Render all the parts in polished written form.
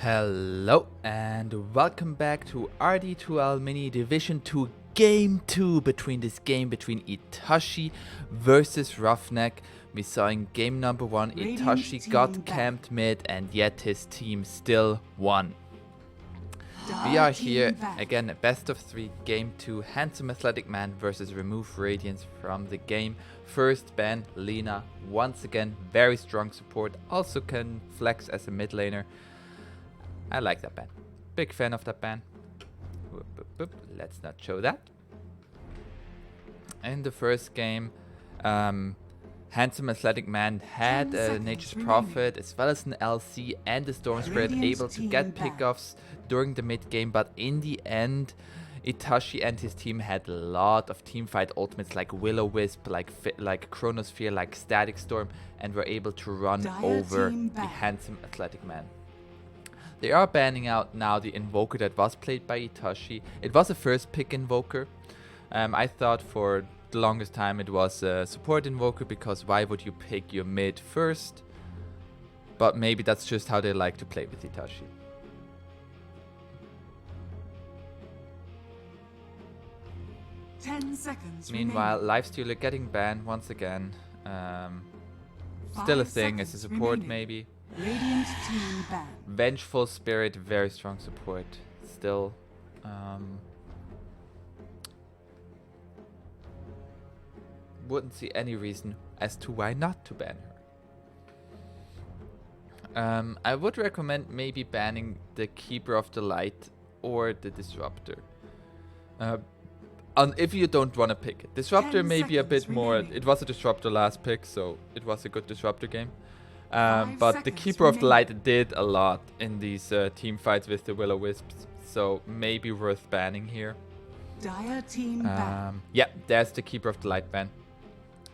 Hello and welcome back to rd2l mini division 2 game 2 between itachi versus ruffneck. We saw in game number 1 Itachi got camped mid and yet his team still won. We are here again, best of 3 game 2, handsome athletic man versus remove radiance from the game. First ban Lina, once again very strong support, also can flex as a mid laner. I like that ban. Big fan of that ban. Whoop, whoop, whoop. Let's not show that. In the first game, handsome athletic man had a Nature's Prophet as well as an LC and a Storm Spirit able to get pickoffs during the mid game, but in the end Itachi and his team had a lot of teamfight ultimates like Will-O-Wisp, like Chronosphere, like Static Storm, and were able to run over the handsome athletic man. They are banning out now the Invoker that was played by Itachi. It was a first pick Invoker. I thought for the longest time it was a support Invoker, because why would you pick your mid first? But maybe that's just how they like to play with Itachi. Meanwhile, Lifestealer getting banned once again. Still a thing as a support maybe. Radiant team ban. Vengeful Spirit, very strong support still. Wouldn't see any reason as to why not to ban her. I would recommend maybe banning the Keeper of the Light or the Disruptor. If you don't want to pick it. Disruptor may be a bit more. It was a Disruptor last pick, so it was a good Disruptor game. But the Keeper of the Light did a lot in these team fights with the Will-O-Wisps, so maybe worth banning here. Dire team ban. Yeah, there's the Keeper of the Light ban.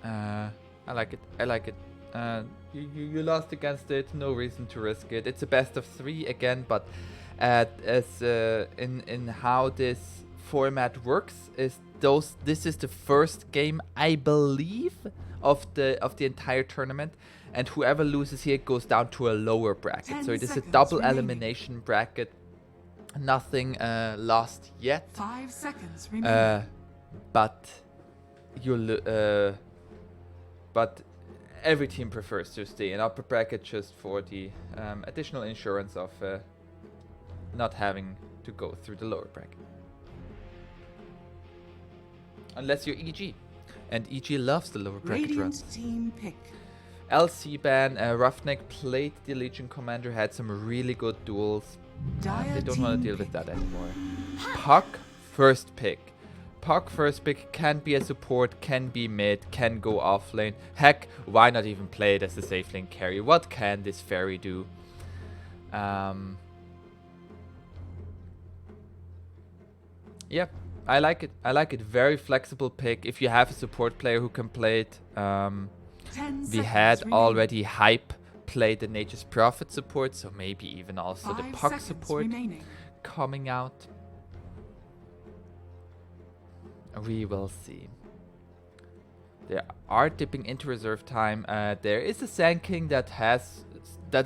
I like it. I like it. You lost against it, no reason to risk it. It's a best of 3 again, but in how this format works is this is the first game, I believe, of the entire tournament. And whoever loses here goes down to a lower bracket. So it is a double elimination bracket. Nothing lost yet. 5 seconds remaining. But every team prefers to stay in upper bracket just for the additional insurance of not having to go through the lower bracket. Unless you're EG. And EG loves the lower bracket runs. Team pick. LC ban, Ruffneck played the Legion Commander, had some really good duels. They don't want to deal with that anymore. Puck, first pick. Puck, first pick, can be a support, can be mid, can go off lane. Heck, why not even play it as a safe lane carry? What can this fairy do? Yeah, I like it. I like it. Very flexible pick. If you have a support player who can play it. We had already Hype play the Nature's Prophet support, so maybe even also the Puck support coming out. We will see. They are dipping into reserve time. There is a Sand King that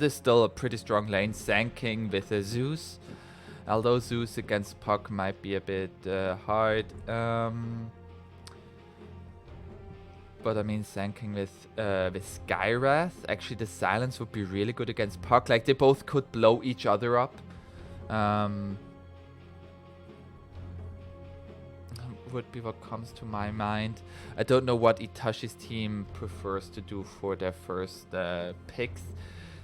is still a pretty strong lane. Sand King with a Zeus. Although Zeus against Puck might be a bit hard. But I mean, Sand King with Skywrath, actually the silence would be really good against Puck. Like, they both could blow each other up. Would be what comes to my mind. I don't know what Itachi's team prefers to do for their first picks.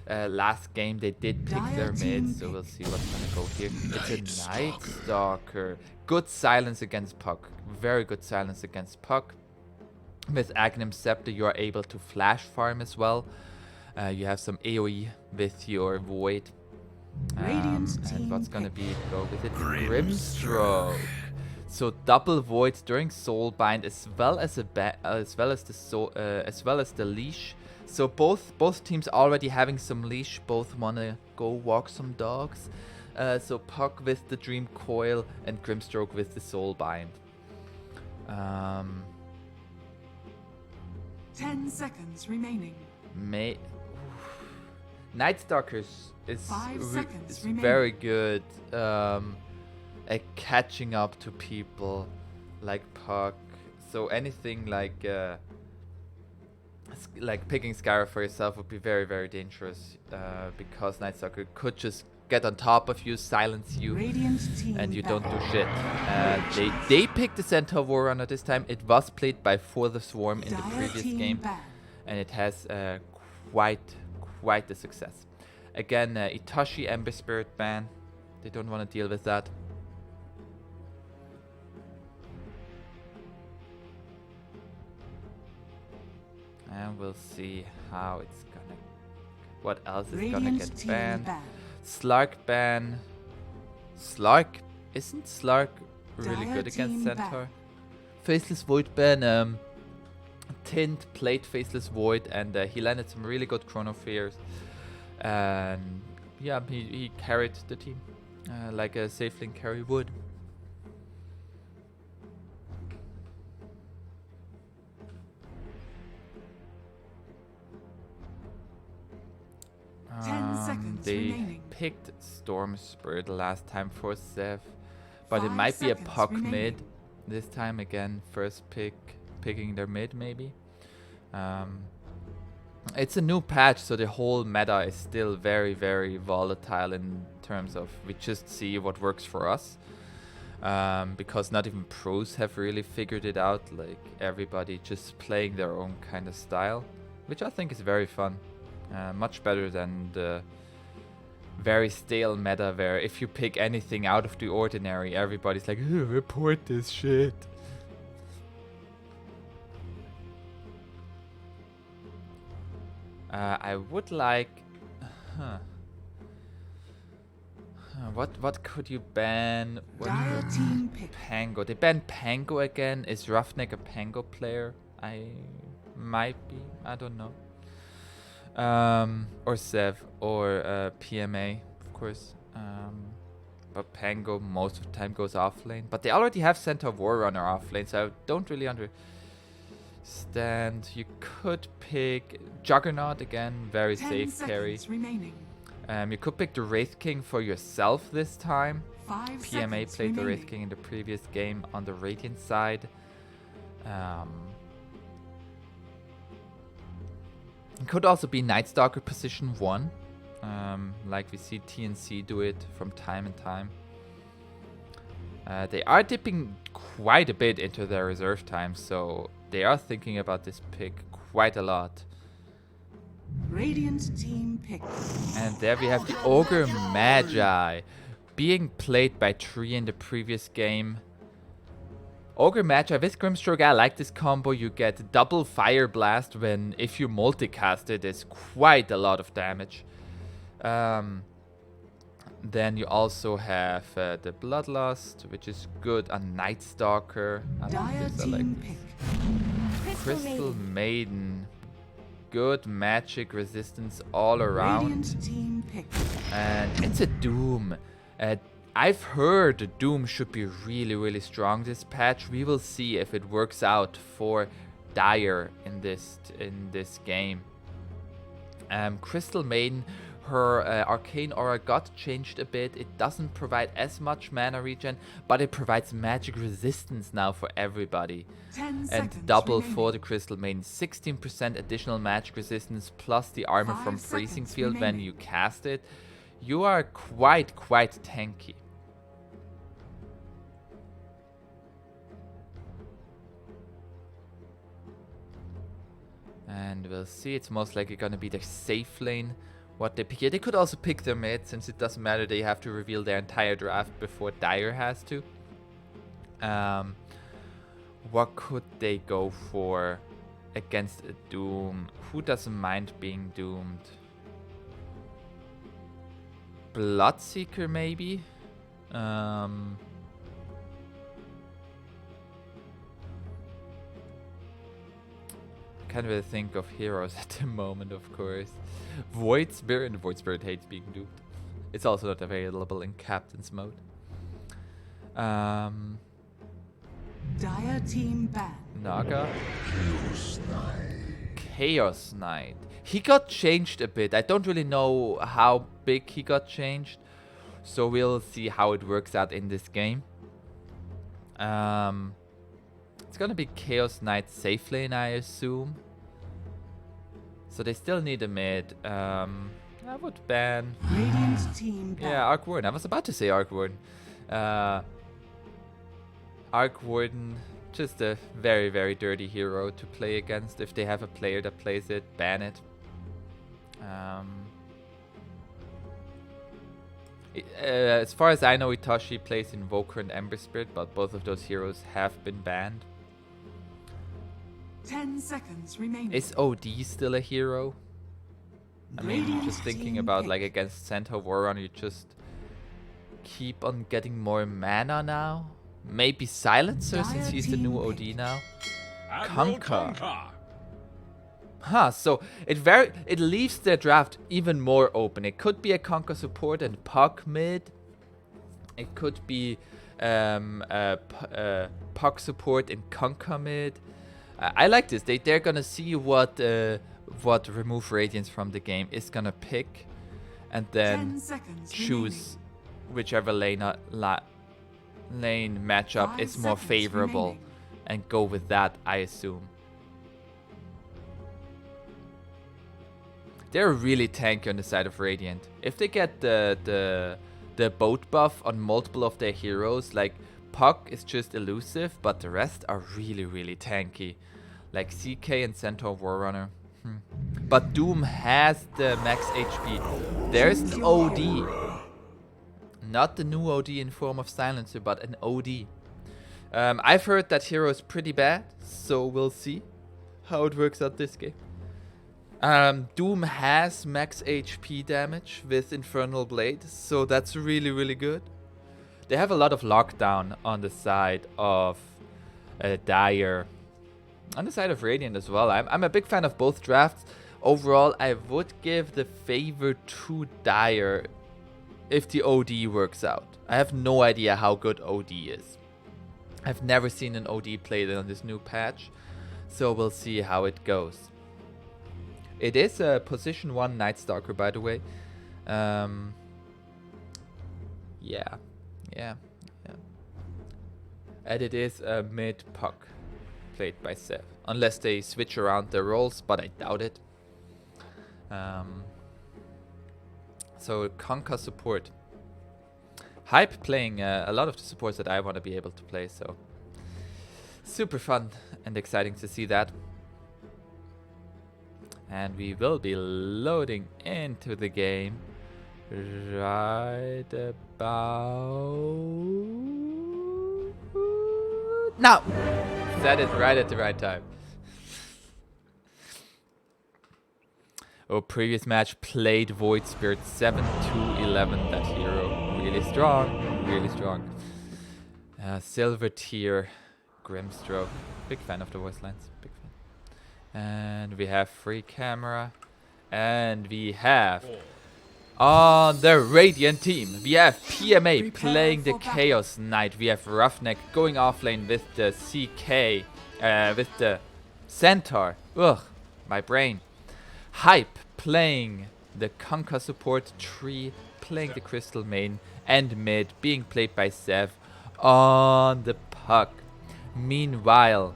Last game they did pick their mid, so we'll see what's gonna go here. It's a Night Stalker. Good silence against Puck. Very good silence against Puck. With Aghanim Scepter, you are able to flash farm as well. You have some AoE with your Void. And what's gonna be go with it? Grimstroke. So double Void during Soulbind, as well as the leash. So both teams already having some leash. Both wanna go walk some dogs. So Puck with the Dream Coil and Grimstroke with the Soulbind. 10 seconds remaining. Night Stalkers is 5 seconds remaining. very good at catching up to people like Puck. So anything like picking Scarab for yourself would be very, very dangerous because Night Stalker could just get on top of you, silence you, and you don't do shit. They picked the Centaur Warrunner this time. It was played by For the Swarm in the previous game, and it has quite a success. Again, Itachi Ember Spirit ban. They don't want to deal with that. And we'll see how it's gonna... What else is gonna get banned? Slark ban. Slark? Isn't Slark really good against Centaur? Faceless Void ban. Didnt played Faceless Void and he landed some really good Chrono Fears. And yeah, he carried the team like a safe link carry would. They remaining. picked Storm Spirit last time for Zev, but it might be a Puck mid this time again. First picking their mid maybe. It's a new patch, so the whole meta is still very, very volatile in terms of we just see what works for us. Because not even pros have really figured it out. Like everybody just playing their own kind of style, which I think is very fun. Much better than the very stale meta where if you pick anything out of the ordinary, everybody's like, report this shit. I would like... What could you ban? Pango. They banned Pango again. Is Ruffneck a Pango player? I might be. I don't know. Or Zev or PMA, of course. But Pango most of the time goes off lane. But they already have Centaur Warrunner off lane, so I don't really understand. You could pick Juggernaut again, very safe carry. You could pick the Wraith King for yourself this time. PMA played the Wraith King in the previous game on the Radiant side. It could also be Night Stalker position 1. Like we see TNC do it from time and time. They are dipping quite a bit into their reserve time, so they are thinking about this pick quite a lot. Radiant team pick. And there we have the Ogre Magi being played by Tree in the previous game. Ogre Magi with Grimstroke, I like this combo. You get double Fire Blast when if you multicast it, it's quite a lot of damage. Then you also have the Bloodlust, which is good. A Night Stalker. I like this. I like this. Crystal Maiden. Good magic resistance all around. And it's a Doom. I've heard Doom should be really, really strong this patch. We will see if it works out for Dire in this game. Crystal Maiden, her Arcane Aura got changed a bit. It doesn't provide as much mana regen, but it provides magic resistance now for everybody. And double for the Crystal Maiden. 16% additional magic resistance plus the armor from Freezing Field when you cast it. You are quite tanky. And we'll see, it's most likely gonna be their safe lane. What they pick here, they could also pick their mid, since it doesn't matter, they have to reveal their entire draft before Dire has to. What could they go for against a Doom? Who doesn't mind being doomed? Bloodseeker maybe? Can't really think of heroes at the moment, of course. Void Spirit, and Void Spirit hates being doomed. It's also not available in Captain's mode. Dire team ban. Naga. Chaos Knight. He got changed a bit. I don't really know how big he got changed. So we'll see how it works out in this game. It's gonna be Chaos Knight safe lane, I assume. So they still need a mid. I would ban... Radiant team ban. Yeah, Arc Warden. I was about to say Arc Warden. Arc Warden, just a very, very dirty hero to play against. If they have a player that plays it, ban it. As far as I know, Itachi plays Invoker and Ember Spirit, but both of those heroes have been banned. 10 seconds remaining. Is OD still a hero? I mean, just thinking about like against Centaur Warrunner, you just keep on getting more mana now. Maybe Silencer since he's the new OD now. Conquer. Huh, so it leaves the draft even more open. It could be a Conquer support and Puck mid. It could be Puck support and Conquer mid. I like this. They're gonna see what remove Radiance from the game is gonna pick, and then choose whichever lane matchup is more favorable, and go with that, I assume. They're really tanky on the side of Radiant. If they get the boat buff on multiple of their heroes, like Puck is just elusive, but the rest are really, really tanky. Like CK and Centaur Warrunner. But Doom has the max HP. There's an OD. Not the new OD in form of Silencer, but an OD. I've heard that hero is pretty bad, so we'll see how it works out this game. Doom has max HP damage with Infernal Blade, so that's really, really good. They have a lot of lockdown on the side of Dire. On the side of Radiant as well. I'm a big fan of both drafts. Overall, I would give the favor to Dire if the OD works out. I have no idea how good OD is. I've never seen an OD played on this new patch, so we'll see how it goes. It is a position 1 Night Stalker, by the way. Yeah. And it is a mid Puck played by Sev. Unless they switch around their roles, but I doubt it. So Conquer support. Hype playing a lot of the supports that I want to be able to play, so super fun and exciting to see that. And we will be loading into the game right about now. Said it right at the right time. Oh, previous match played Void Spirit 7-11. That hero really strong, really strong. Silver tier, Grimstroke. Big fan of the voice lines. Big fan. And we have free camera, and we have on the Radiant team, we have PMA playing the Chaos Knight. We have Ruffneck going offlane with the CK, with the Centaur. Ugh, my brain. Hype playing the Conquer support, Tree playing the Crystal main, and Mid being played by Sev on the Puck. Meanwhile,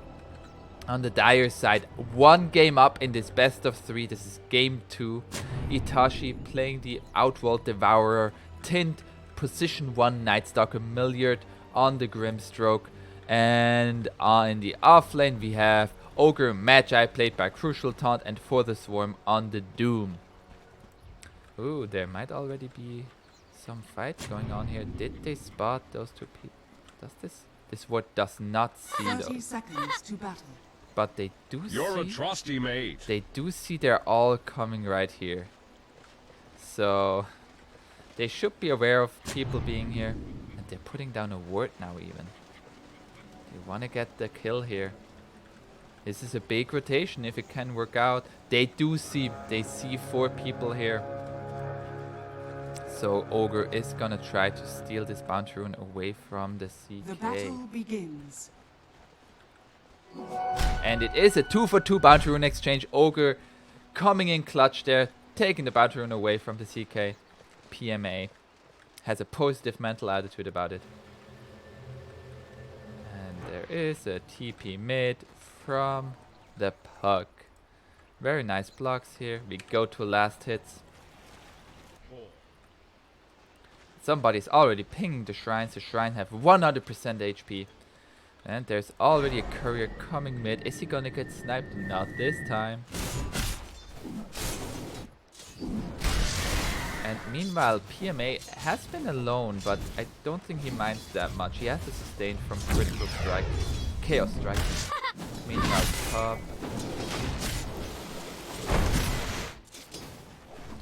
on the Dire side, one game up in this best of 3. This is game 2. Itachi playing the Outworld Devourer, Tint, position 1 Night Stalker, Milliard on the Grimstroke, and in the offlane we have Ogre Magi played by Crucial Taunt, and For the Swarm on the Doom. Ooh, there might already be some fight going on here. Did they spot those two people? Does this ward does not see 30 those. seconds to battle. But they do You're a see. trusty mate. They do see they're all coming right here. So they should be aware of people being here. And they're putting down a ward now even. They want to get the kill here. This is a big rotation if it can work out. They see 4 people here. So Ogre is gonna try to steal this bounty rune away from the CK. The battle begins. And it is a 2-for-2 bounty rune exchange. Ogre coming in clutch there, taking the bounty rune away from the CK. PMA has a positive mental attitude about it. And there is a TP mid from the puck. Very nice blocks here. We go to last hits. Somebody's already pinging the shrines. The shrine have 100% HP. And there's already a courier coming mid. Is he gonna get sniped? Not this time. And meanwhile, PMA has been alone, but I don't think he minds that much. He has to sustain from critical strike. Chaos strike. Meanwhile, top.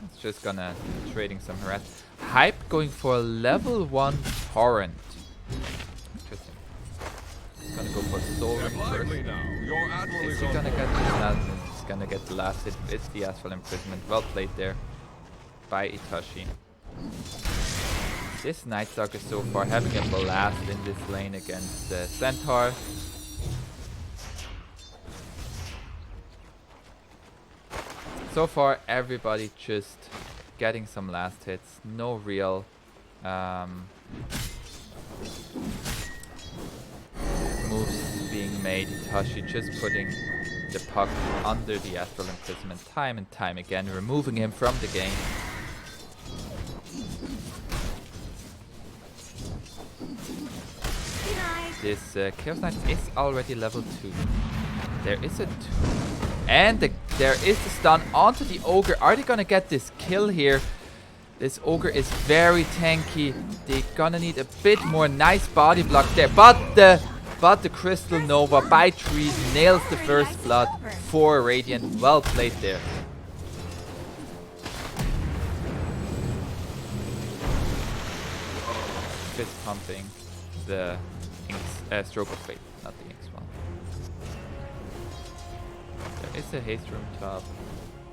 It's just gonna trading some harass. Hype going for a level 1 torrent. Interesting. He's gonna go for soul ring first. Is he gonna get this? No, he's gonna get the last hit. It's the asphalt imprisonment. Well played there by Itachi. This Night Stalker so far having a blast in this lane against the Centaur. So far everybody just getting some last hits. No real moves being made. Itachi just putting the puck under the astral imprisonment time and time again, removing him from the game. This Chaos Knight is already level 2. There is a 2. And there is the stun onto the Ogre. Are they gonna get this kill here? This Ogre is very tanky. They're gonna need a bit more nice body block there. But the Crystal Nova by 3 nails the first blood for Radiant. Well played there. Fist pumping the Stroke of Fate, not the Inks one. There is a haste room top.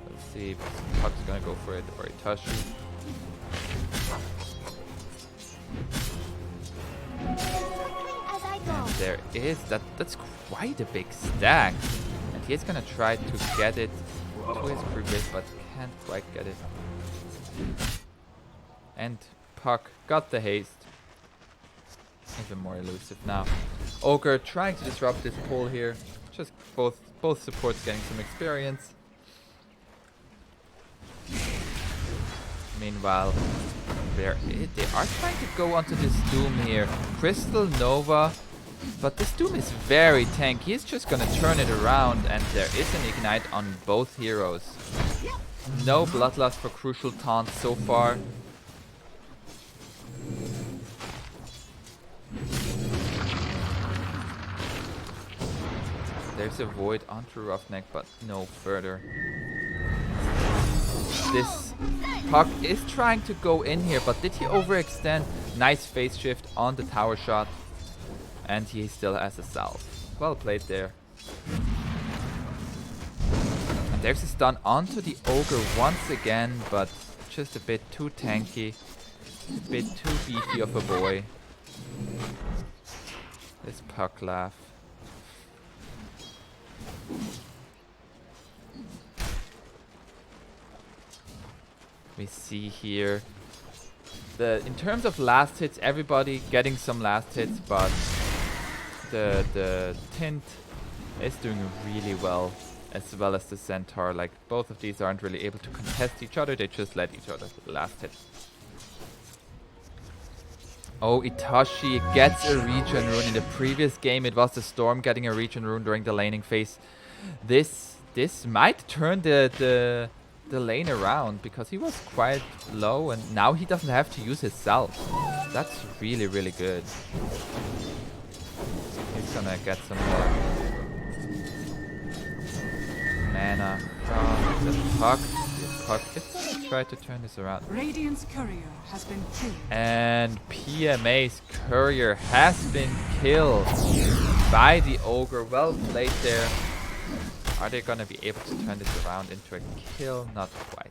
Let's see if Puck's gonna go for it or Itachi. And there is that's quite a big stack. And he's gonna try to get it to his pre-base, but can't quite get it. And Puck got the haste. Even more elusive now. Ogre trying to disrupt this pull here. Just both supports getting some experience. Meanwhile, they are trying to go onto this Doom here. Crystal Nova, but this Doom is very tanky. He's just gonna turn it around, and there is an ignite on both heroes. No Bloodlust for crucial taunt so far. There's a void onto Ruffneck, but no further. This Puck is trying to go in here, but did he overextend? Nice phase shift on the tower shot. And he still has a salve. Well played there. And there's a stun onto the Ogre once again, but just a bit too tanky. A bit too beefy of a boy. This Puck laugh. We see here in terms of last hits, everybody getting some last hits, but the Didnt is doing really well as the Centaur. Like, both of these aren't really able to contest each other, they just let each other last hit. Oh, Itachi gets a regen rune. In the previous game it was the Storm getting a regen rune during the laning phase. This might turn the lane around, because he was quite low and now he doesn't have to use his self. That's really, really good. He's gonna get some more mana from the Puck. The Puck is gonna try to turn this around. Radiant's courier has been killed. And PMA's courier has been killed by the Ogre. Well played there. Are they gonna be able to turn this around into a kill? Not quite.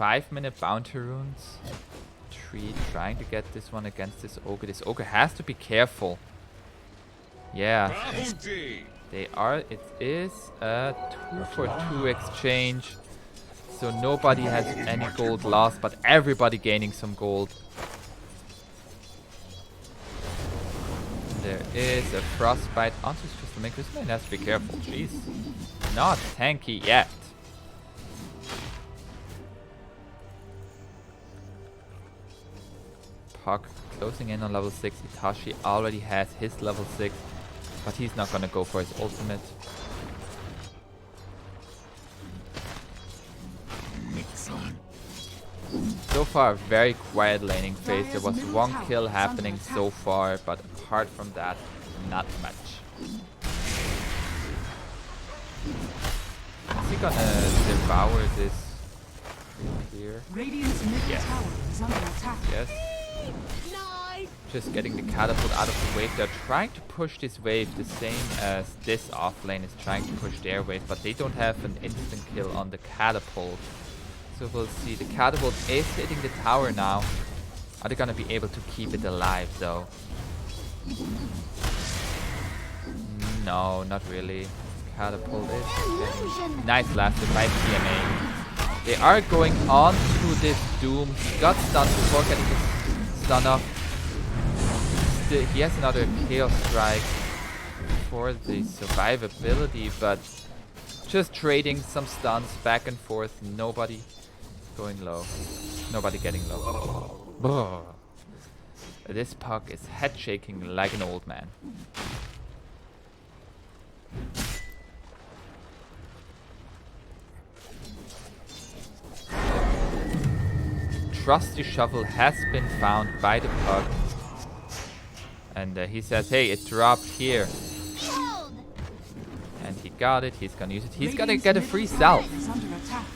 5-minute bounty runes. 3 trying to get this one against this Ogre. This Ogre has to be careful. Yeah. They are. It is a 2-for-2 exchange. So nobody has any gold lost, but everybody gaining some gold. There is a frostbite onto his crystal main. Crystal main has to be careful. Jeez. Not tanky yet. Puck closing in on level 6. Itachi already has his level 6, but he's not gonna go for his ultimate. So far, very quiet laning phase. There was one kill happening so far, but apart from that, not much. Is he gonna devour this here? Radiance middle Yes. tower is under attack. Yes. Just getting the catapult out of the wave. They're trying to push this wave the same as this offlane is trying to push their wave, but they don't have an instant kill on the catapult. So we'll see. The catapult is hitting the tower now. Are they gonna be able to keep it alive though? No, not really. Catapult is getting nice last hit by PMA. They are going on to this Doom. He got stunned before getting the stun off. He has another Chaos Strike for the survivability, but just trading some stuns back and forth. Nobody going low. Nobody getting low. This puck is head shaking like an old man. Trusty shovel has been found by the puck. And he says, hey, it dropped here. And he got it. He's gonna use it. He's gonna get a free self.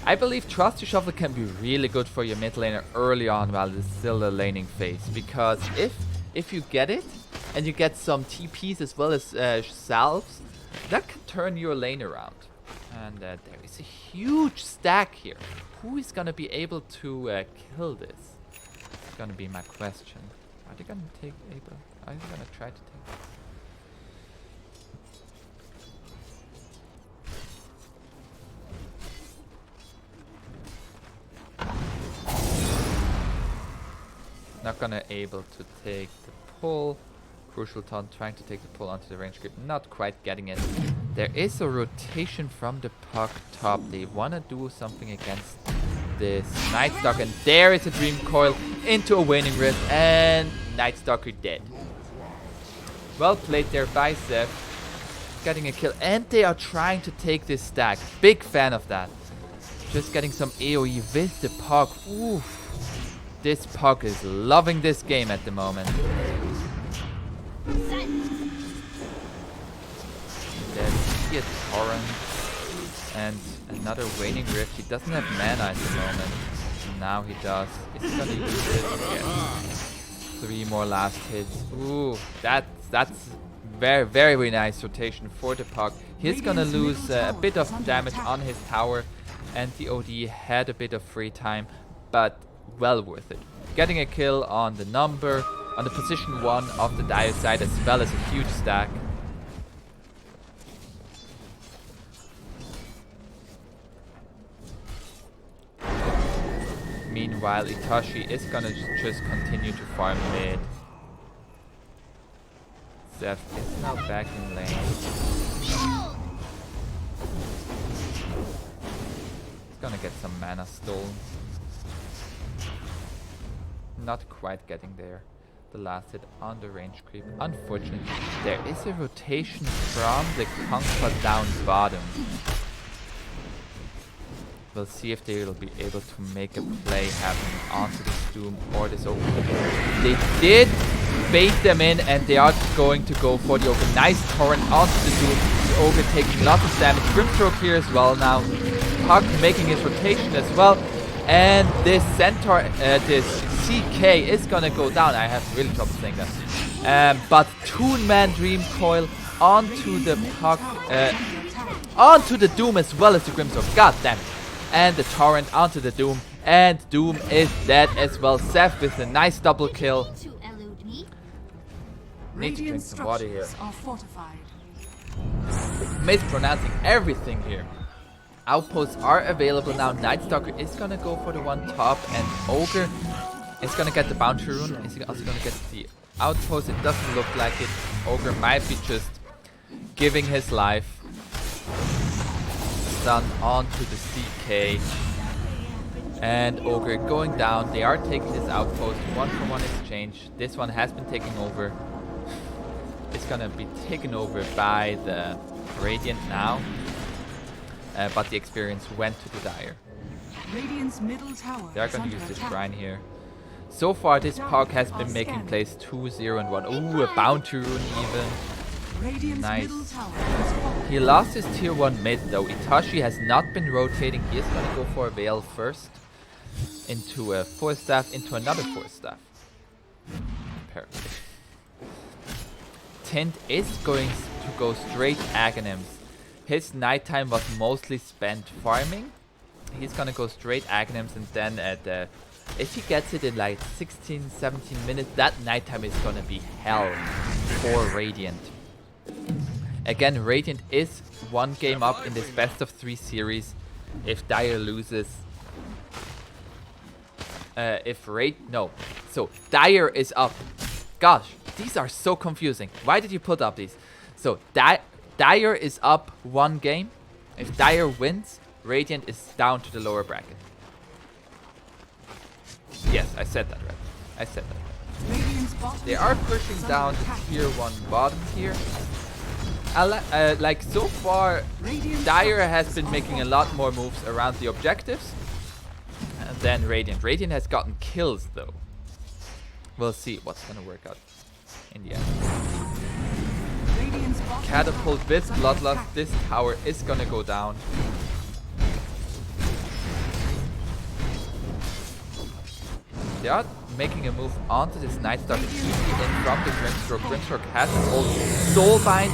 I believe Trusty Shuffle can be really good for your mid laner early on while it's still a laning phase. Because if you get it, and you get some TPs as well as salves, that can turn your lane around. And there is a huge stack here. Who is gonna be able to kill this? It's gonna be my question. Are they gonna take Abel? Are they gonna try to take it? Not gonna able to take the pull. Crucial Taunt trying to take the pull onto the range grip. Not quite getting it. There is a rotation from the puck top. They wanna do something against this Night Stalker, and there is a Dream Coil into a Waning Rift, and Night Stalker dead. Well played there by Zeph. Getting a kill, and they are trying to take this stack. Big fan of that. Just getting some AoE with the puck. Oof. This puck is loving this game at the moment. There's a torrent and another Waning Rift. He doesn't have mana at the moment. Now he does. Is he gonna use it? Yes. 3 more last hits. Ooh, that's very, very nice rotation for the puck. He's gonna lose a bit of damage on his tower, and the OD had a bit of free time, but well worth it. Getting a kill on the number, on the position 1 of the Dire side, as well as a huge stack. Meanwhile, Itachi is gonna just continue to farm mid. Zeph is now back in lane. He's gonna get some mana stolen. Not quite getting there. The last hit on the range creep. Unfortunately, there is a rotation from the Conquer down bottom. We'll see if they will be able to make a play happen onto this Doom or this Ogre. They did bait them in, and they are going to go for the Ogre. Nice torrent onto the Doom. The Ogre taking lots of damage. Grimstroke here as well now. Puck making his rotation as well. And this Centaur, this CK is gonna go down. I have really trouble saying that. But Toon Man Dream Coil onto the Puck, onto the Doom as well as the Grimstroke. God damn it. And the torrent onto the Doom, and Doom is dead as well. Zeph with a nice double kill. Need to drink some water here. Are fortified. mispronouncing everything here. Outposts are available now. Night Stalker is gonna go for the one top, and Ogre is gonna get the bounty rune. Is he also gonna get the outpost? It doesn't look like it. Ogre might be just giving his life. Stun onto the CK. And Ogre going down. They are taking this outpost. 1-for-1 exchange. This one has been taken over. It's gonna be taken over by the Radiant now. But the experience went to the Dire. Radiant's middle tower They are going to use this shrine here. So far, this Pog has been making plays 2, 0, and 1. Ooh, a bounty rune even. Nice. He lost his tier 1 mid though. Itachi has not been rotating. He is going to go for a Veil first. Into a 4-staff, into another 4-staff. Perfect. Didnt is going to go straight Aghanims. His nighttime was mostly spent farming. He's gonna go straight Aghanims, and then if he gets it in like 16, 17 minutes, that nighttime is gonna be hell for Radiant. Again, Radiant is 1 game up in this best of 3 series. If Dire loses, so Dire is up. Gosh, these are so confusing. Why did you put up these? So Dire is up 1 game. If Dire wins, Radiant is down to the lower bracket. Yes, I said that right. I said that right. They are pushing down the tier 1 bottom here. Like so far, Dire has been making a lot more moves around the objectives than Radiant. Radiant has gotten kills though. We'll see what's gonna work out in the end. Catapult with Bloodlust. This tower is gonna go down. They are making a move onto this Night Stalker easily in from the Grimstroke. Grimstroke has an old Soulbind.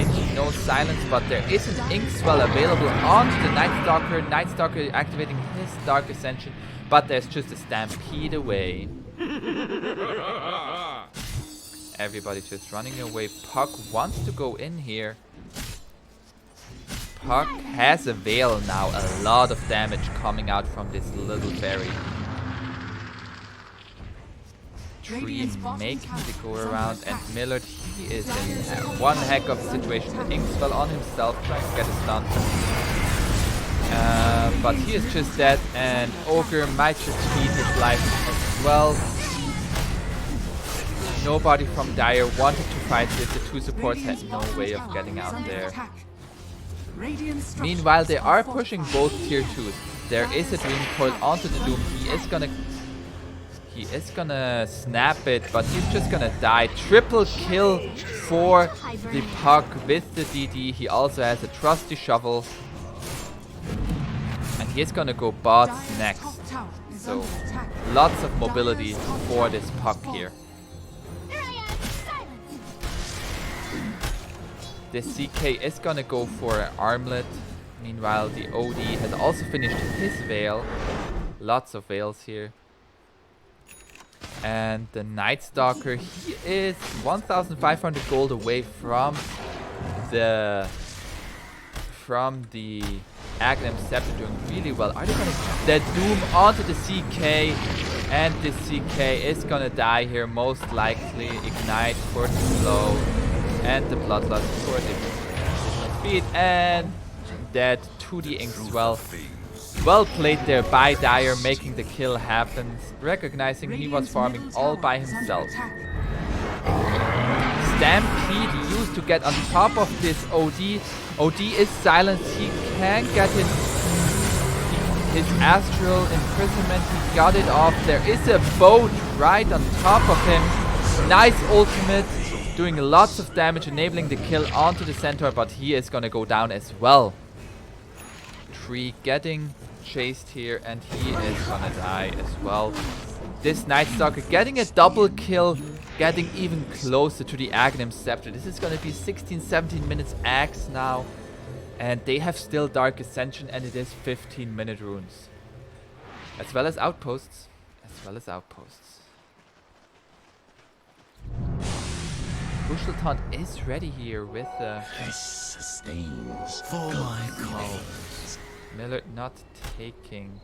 It's no silence, but there is an Inkswell available onto the Night Stalker. Night Stalker activating his Dark Ascension, but there's just a Stampede away. Everybody just running away. Puck wants to go in here. Puck has a Veil now. A lot of damage coming out from this little berry. Tree making the go around, and Millard, he is in one heck of a situation. Inkswell on himself, trying to get a stun. But he is just dead, and Ogre might just feed his life as well. Nobody from Dire wanted to fight this. The 2 supports had no way of getting out there. Meanwhile, they are pushing both tier 2s. There is a Dream Coil onto the Doom. He is gonna snap it, but he's just gonna die. Triple kill for the Puck with the DD. He also has a trusty shovel. And he is gonna go bots next. So lots of mobility for this Puck here. The CK is gonna go for an armlet. Meanwhile, the OD has also finished his Veil. Lots of Veils here. And the Night Stalker, he is 1,500 gold away from the Aghanim Scepter, doing really well. Are they gonna the Doom onto the CK? And the CK is gonna die here, most likely. Ignite for the slow. And the Bloodlust for the speed. And dead to the Inkswell. Well played there by Dire, making the kill happen. Recognizing he was farming all by himself. Stampede used to get on top of this OD. OD is silenced. He can get his Astral Imprisonment. He got it off. There is a boat right on top of him. Nice ultimate. Doing lots of damage, enabling the kill onto the Centaur, but he is gonna go down as well. Tree getting chased here, and he is gonna die as well. This Night Stalker getting a double kill, getting even closer to the Aghanim Scepter. This is gonna be 16-17 minutes Axe now, and they have still Dark Ascension, and it is 15-minute runes. As well as outposts. Crucial Taunt is ready here with This sustains for my cause. Millard not taking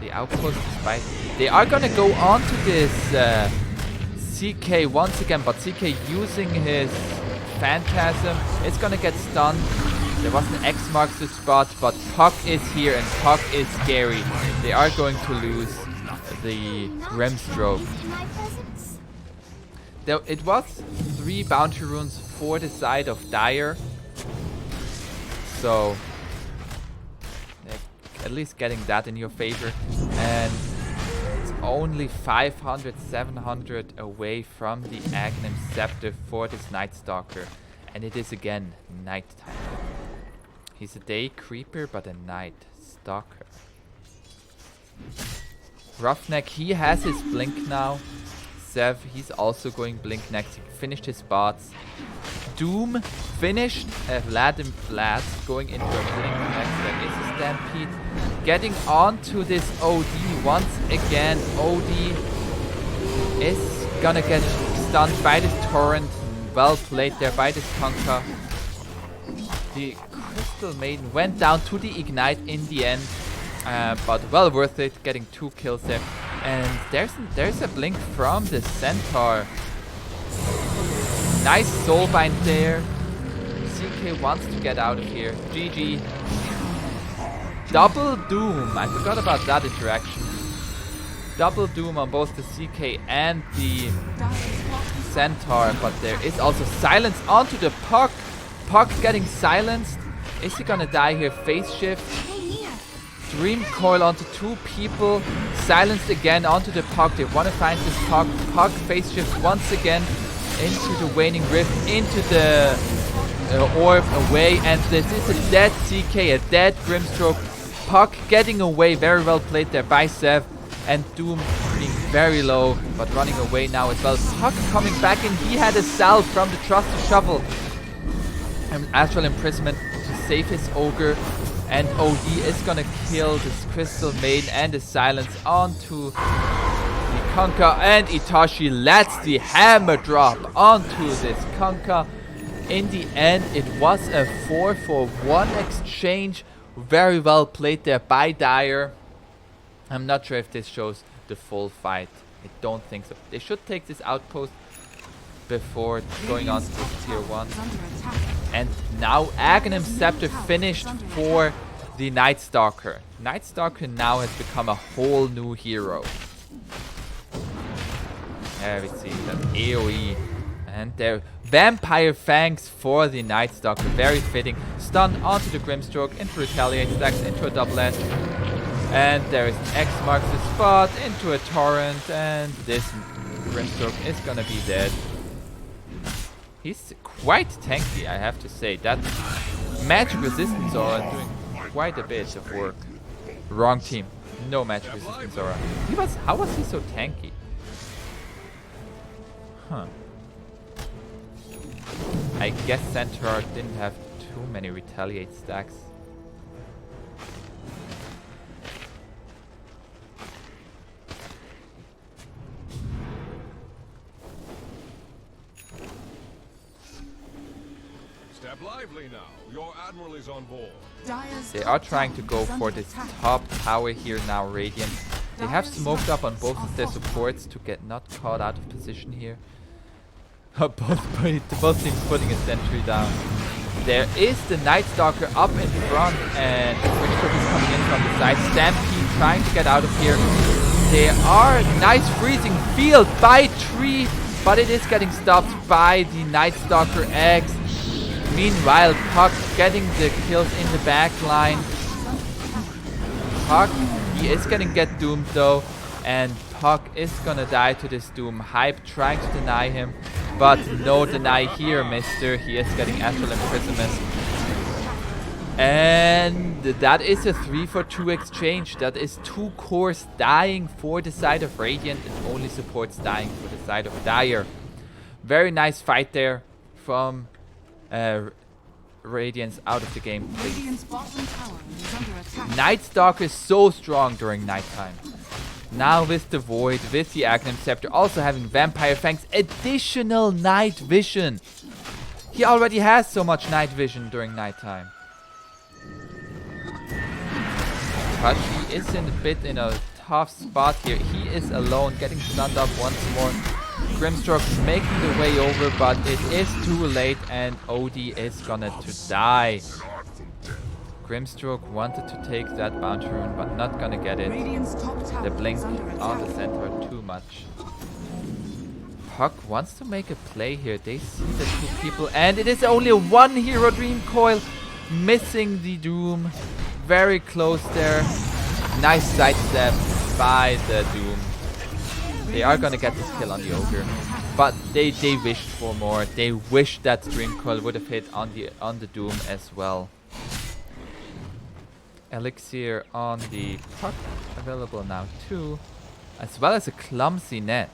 the outpost despite... They are gonna go on to this CK once again, but CK using his Phantasm is gonna get stunned. There was an X marks the spot, but Puck is here and Puck is scary. They are going to lose the Grimstroke. Though it was 3 bounty runes for the side of Dire. So at least getting that in your favor. And it's only 500, 700 away from the Aghanim Scepter for this Night Stalker. And it is again night time. He's a day creeper, but a night stalker. Ruffneck, he has his blink now. Zev, he's also going blink next. He finished his bots. Doom finished. Vladim Blast going into a blink next. There is a stampede. Getting onto this OD once again. OD is gonna get stunned by this torrent. Well played there by this Conker. The Crystal Maiden went down to the Ignite in the end. But well worth it, getting 2 kills there. And there's a blink from the Centaur. Nice Soulbind there. CK wants to get out of here. GG. Double Doom. I forgot about that interaction. Double Doom on both the CK and the Centaur. But there is also silence onto the Puck. Puck getting silenced. Is he gonna die here? Phase shift. Dream Coil onto 2 people. Silenced again onto the Puck. They want to find this Puck. Puck phase shift once again into the Waning Rift, into the Orb away. And this is a dead CK, a dead Grimstroke. Puck getting away. Very well played there by Sev. And Doom being very low, but running away now as well. Puck coming back in. He had a salve from the Trusted Shovel. And Astral Imprisonment to save his Ogre. And OD is gonna kill this Crystal Maiden and the Silence onto the Conker. And Itachi lets the hammer drop onto this Conker. In the end, it was a 4-for-1 exchange. Very well played there by Dire. I'm not sure if this shows the full fight. I don't think so. They should take this outpost before going on to this tier 1. And now Aghanim Scepter finished for the Night Stalker. Night Stalker now has become a whole new hero. There we see that AoE. And there, Vampire Fangs for the Night Stalker. Very fitting. Stun onto the Grimstroke, into Retaliate, stacks into a double S. And there is an X marks the spot, into a Torrent, and this Grimstroke is gonna be dead. He's quite tanky, I have to say. That magic resistance aura doing quite a bit of work. Wrong team. No magic resistance aura. How was he so tanky? Huh. I guess Centaur didn't have too many retaliate stacks. Step lively now. Your admiral is on board. They are trying to go for this top tower here now, Radiant. They have smoked up on both of their supports to get not caught out of position here. both teams putting a sentry down. There is the Night Stalker up in front, and Grimstroke is coming in from the side. Stampede trying to get out of here. There are nice freezing field by Tree, but it is getting stopped by the Night Stalker X. Meanwhile, Puck getting the kills in the back line. Puck, he is gonna get doomed though, and Puck is gonna die to this Doom. Hype trying to deny him, but no deny here, mister. He is getting Astral Imprisonment. And that is a 3-for-2 exchange. That is 2 cores dying for the side of Radiant and only supports dying for the side of Dire. Very nice fight there from Radiance out of the game. Radiant's bottom tower is under attack. Night Stalker is so strong during nighttime. Now with the Void, with the Aghanim Scepter, also having Vampire Fangs, additional night vision. He already has so much night vision during nighttime. Itachi is in a tough spot here. He is alone, getting stunned up once more. Grimstroke making the way over, but it is too late and OD is gonna to die. Grimstroke wanted to take that bounty rune, but not gonna get it. The blink on the center too much. Puck wants to make a play here. They see the two people, and it is only one Hero Dream Coil, missing the Doom. Very close there. Nice sidestep by the Doom. They are gonna get this kill on the Ogre, but they wished for more. They wished that Dream Coil would have hit on the Doom as well. Elixir on the Puck available now too, as well as a clumsy net.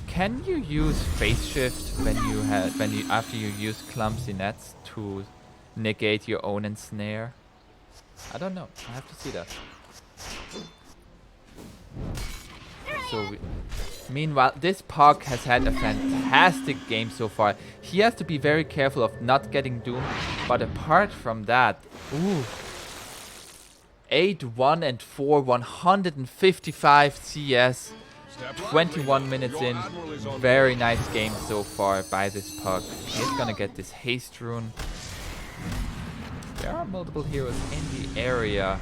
Can you use phase shift after you use clumsy nets to negate your own ensnare? I don't know. I have to see that. So meanwhile, this Puck has had a fantastic game so far. He has to be very careful of not getting doomed, but apart from that, ooh. 8-1 and 4, 155 CS, 21 minutes in. Very nice game so far by this Puck. He's gonna get this haste rune. There are multiple heroes in the area.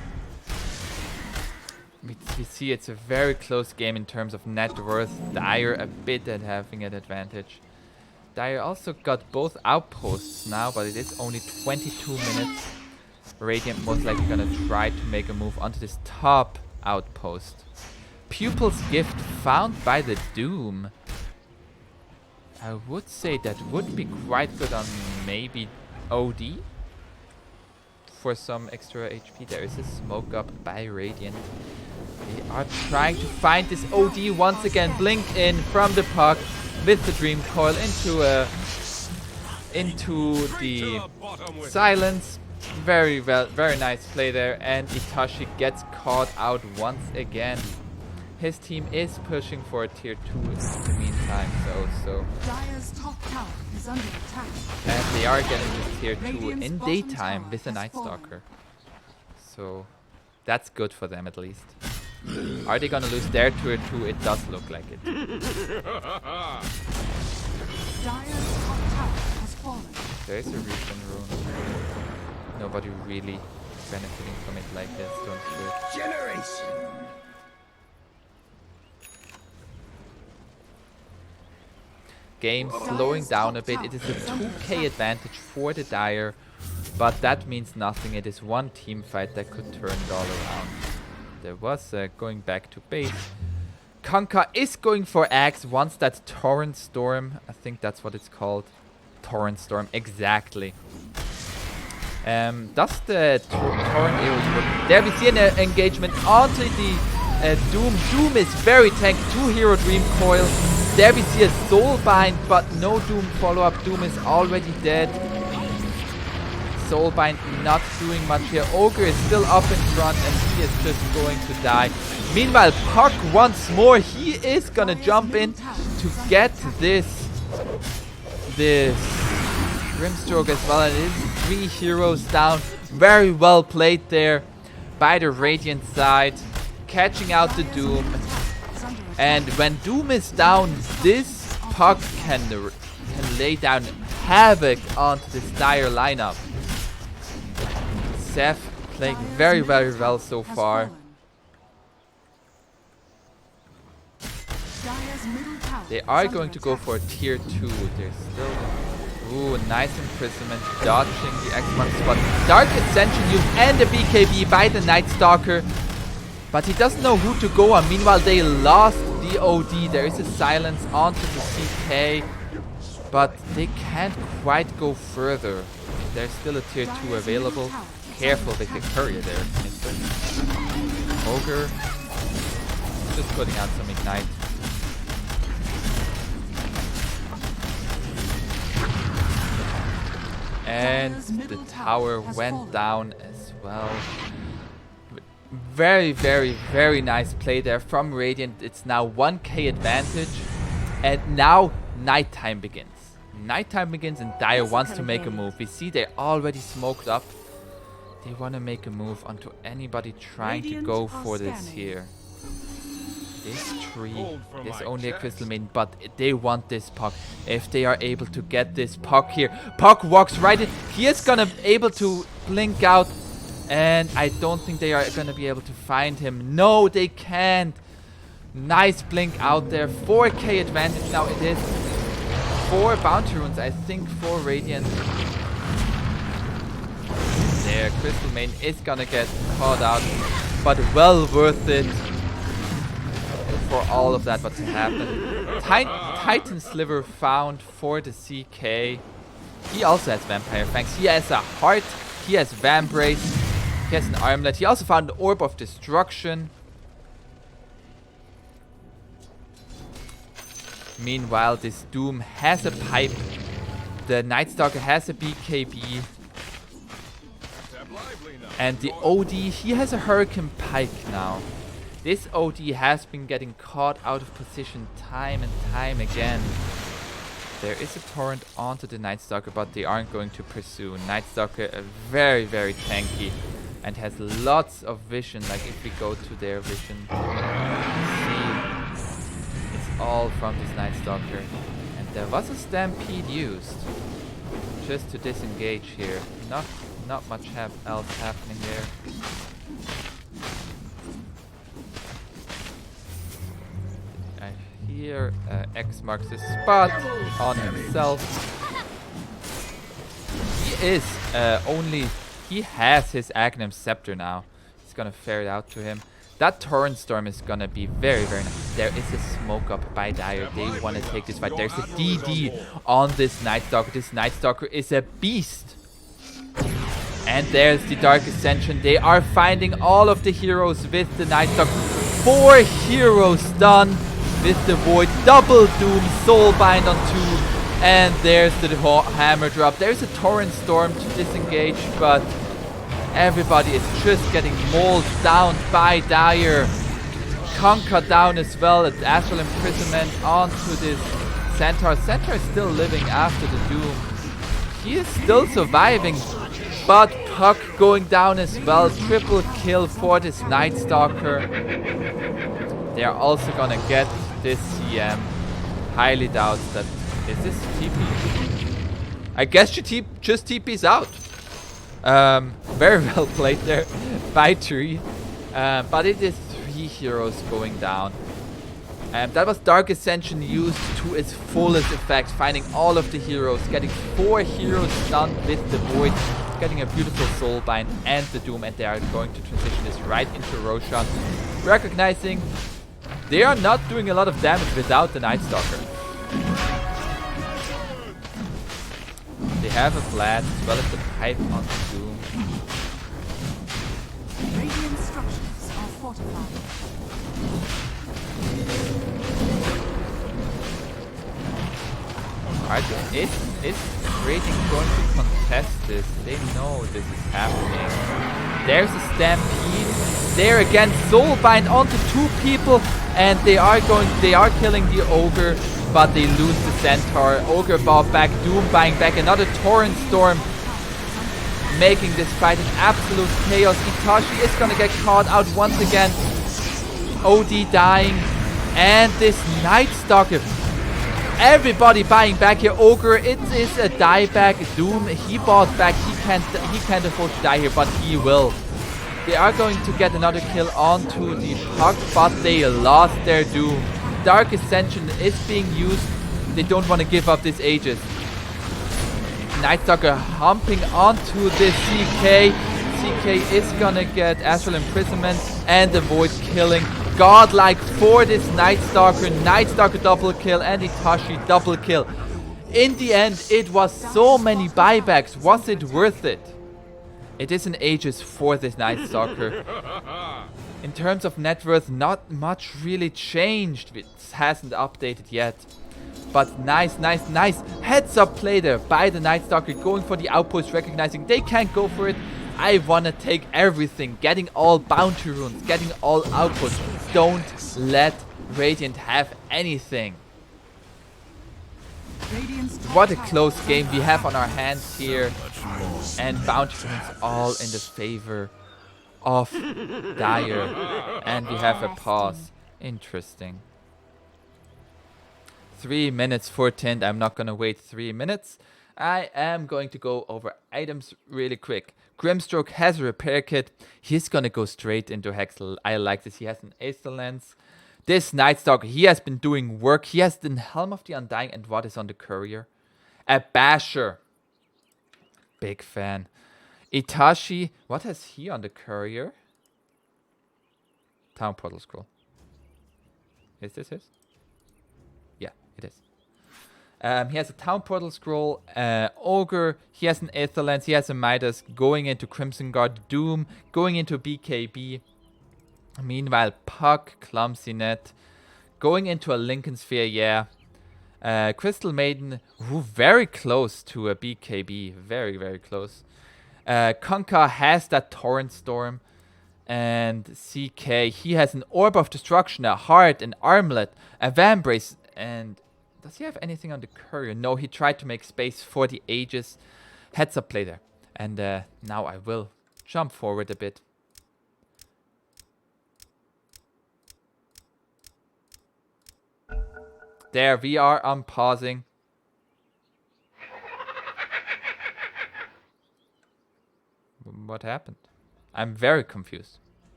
We see it's a very close game in terms of net worth. Dire a bit at having an advantage. Dire also got both outposts now, but it is only 22 minutes. Radiant most likely gonna try to make a move onto this top outpost. Pupil's Gift found by the Doom. I would say that would be quite good on maybe OD. For some extra HP. There is a smoke up by Radiant. They are trying to find this OD once again. Blink in from the Puck with the Dream Coil into the silence. Very nice play there, and Itachi gets caught out once again. His team is pushing for a tier 2 in the meantime, so Dire's top tower is under attack. and they are getting to tier 2 in daytime with a Night Stalker. So that's good for them at least. Are they gonna lose their tier 2? It does look like it. Dire's top tower has fallen. There is a regen rune. Nobody really benefiting from it like that, don't you? Generation. Game slowing down a bit. It is a 2k advantage for the Dire, but that means nothing. It is one team fight that could turn it all around. There was going back to base. Kanka is going for Axe, wants that Torrent Storm. I think that's what it's called. Torrent Storm, exactly. Does the Torrent arrows work? There we see an engagement onto the Doom. Doom is very tanky. 2 Hero Dream Coil. There we see a Soulbind, but no Doom follow-up. Doom is already dead. Soulbind not doing much here. Ogre is still up in front and he is just going to die. Meanwhile, Puck once more. He is gonna jump in to get this Grimstroke as well. And it is 3 heroes down. Very well played there by the Radiant side. Catching out the Doom. And when Doom is down, this Puck can lay down havoc onto this Dire lineup. Seth playing very well so far. They are going to go for tier 2. They're still... Ooh, nice imprisonment, dodging the X1 spot. Dark Ascension use and a BKB by the Night Stalker. But he doesn't know who to go on. Meanwhile, they lost the OD. There is a silence onto the CK. But they can't quite go further. There's still a tier 2 available. Careful with the courier there. Ogre. Just putting out some Ignite. And the tower went down as well. Very, very, very nice play there from Radiant. It's now 1k advantage. And now nighttime begins. Nighttime begins and Dire wants to make a move. We see they're already smoked up. They want to make a move onto anybody trying to go for this here. This tree is only a crystal maiden, but they want this puck. If they are able to get this puck here. Puck walks right in. He is gonna be able to blink out. And I don't think they are gonna be able to find him. No, they can't. Nice blink out there. 4k advantage now it is. 4 bounty runes, I think, for Radiant. There, Crystal Maiden is gonna get caught out, but well worth it for all of that what to happen. Titan Sliver found for the CK. He also has Vampire Fangs. He has a heart. He has Vambrace. He has an armlet. He also found an Orb of Destruction. Meanwhile, this Doom has a pipe. The Night Stalker has a BKB. And the OD, he has a Hurricane Pike now. This OD has been getting caught out of position time and time again. There is a torrent onto the Night Stalker, but they aren't going to pursue. Night Stalker, very, very tanky. And has lots of vision. Like if we go to their vision, see, it's all from this Night Stalker. And there was a Stampede used just to disengage here. Not much else happening there. I hear X marks the spot on himself. He is he has his Aghanim Scepter now. He's gonna ferret out to him. That Torrent Storm is gonna be very, very nice. There is a smoke up by Dire. They want to take this fight. There's a DD on this Night Stalker. This Night Stalker is a beast. And there's the Dark Ascension. They are finding all of the heroes with the Night Stalker. 4 heroes done with the Void. Double Doom, Soulbind on 2. And there's the Hammer Drop. There's a Torrent Storm to disengage, but everybody is just getting mauled down by Dire. Conquer down as well. It's Astral Imprisonment onto this Centaur. Centaur is still living after the Doom. He is still surviving. But Puck going down as well. Triple kill for this Night Stalker. They are also gonna get this CM. Highly doubt that. Is this TP? I guess she just TP's out. Very well played there by Tree. But it is 3 heroes going down. That was Dark Ascension used to its fullest effect. Finding all of the heroes. Getting 4 heroes done with the Void. Getting a beautiful Soulbind and the Doom, and they are going to transition this right into Roshan. Recognizing they are not doing a lot of damage without the Night Stalker. They have a flat as well as the pipe on the Doom. Radiant structures are fortified. Alright, is Radiant going to contest this? They know this is happening. There's a Stampede. There again, Soulbind onto 2 people, and they are killing the Ogre, but they lose the Centaur. Ogre bought back, Doom buying back, another Torrent Storm, making this fight an absolute chaos. Itachi is gonna get caught out once again. OD dying, and this Night Stalker. Everybody buying back here. Ogre, it is a dieback. Doom, he bought back. He can't afford to die here, but he will. They are going to get another kill onto the Puck, but they lost their Doom. Dark Ascension is being used. They don't want to give up this Aegis. Night Stalker humping onto the CK. CK is gonna get Astral Imprisonment and the Void killing. Godlike for this Night Stalker. Night Stalker double kill and Itachi double kill. In the end, it was so many buybacks. Was it worth it? It is an Aegis for this Night Stalker. In terms of net worth, not much really changed. It hasn't updated yet. But nice heads up play there by the Night Stalker, going for the outpost, recognizing they can't go for it. I want to take everything, getting all bounty runes, getting all outputs. Don't let Radiant have anything. Radiant's top What a tower close is game under we have attack. on our hands here. And bounty runes all in the favor of Dire. And we have a pause. Interesting. 3 minutes for tint. I'm not gonna wait 3 minutes. I am going to go over items really quick. Grimstroke has a repair kit. He's gonna go straight into Hexel. I like this. He has an Aether Lens. This Nightstalker, he has been doing work. He has the Helm of the Undying. And what is on the courier? A Basher. Big fan. Itachi. What has he on the courier? Town Portal Scroll. Is this his? Yeah, it is. He has a Town Portal Scroll, Ogre, he has an Aether Lens, he has a Midas, going into Crimson Guard, Doom, going into BKB. Meanwhile, Puck, Clumsy Net, going into a Lincoln Sphere, yeah. Crystal Maiden, who very close to a BKB, very, very close. Conker has that Torrent Storm. And CK, he has an Orb of Destruction, a Heart, an Armlet, a Vambrace, and does he have anything on the courier? No, he tried to make space for the Aegis. Heads up play there. And now I will jump forward a bit. There, we are unpausing. What happened? I'm very confused.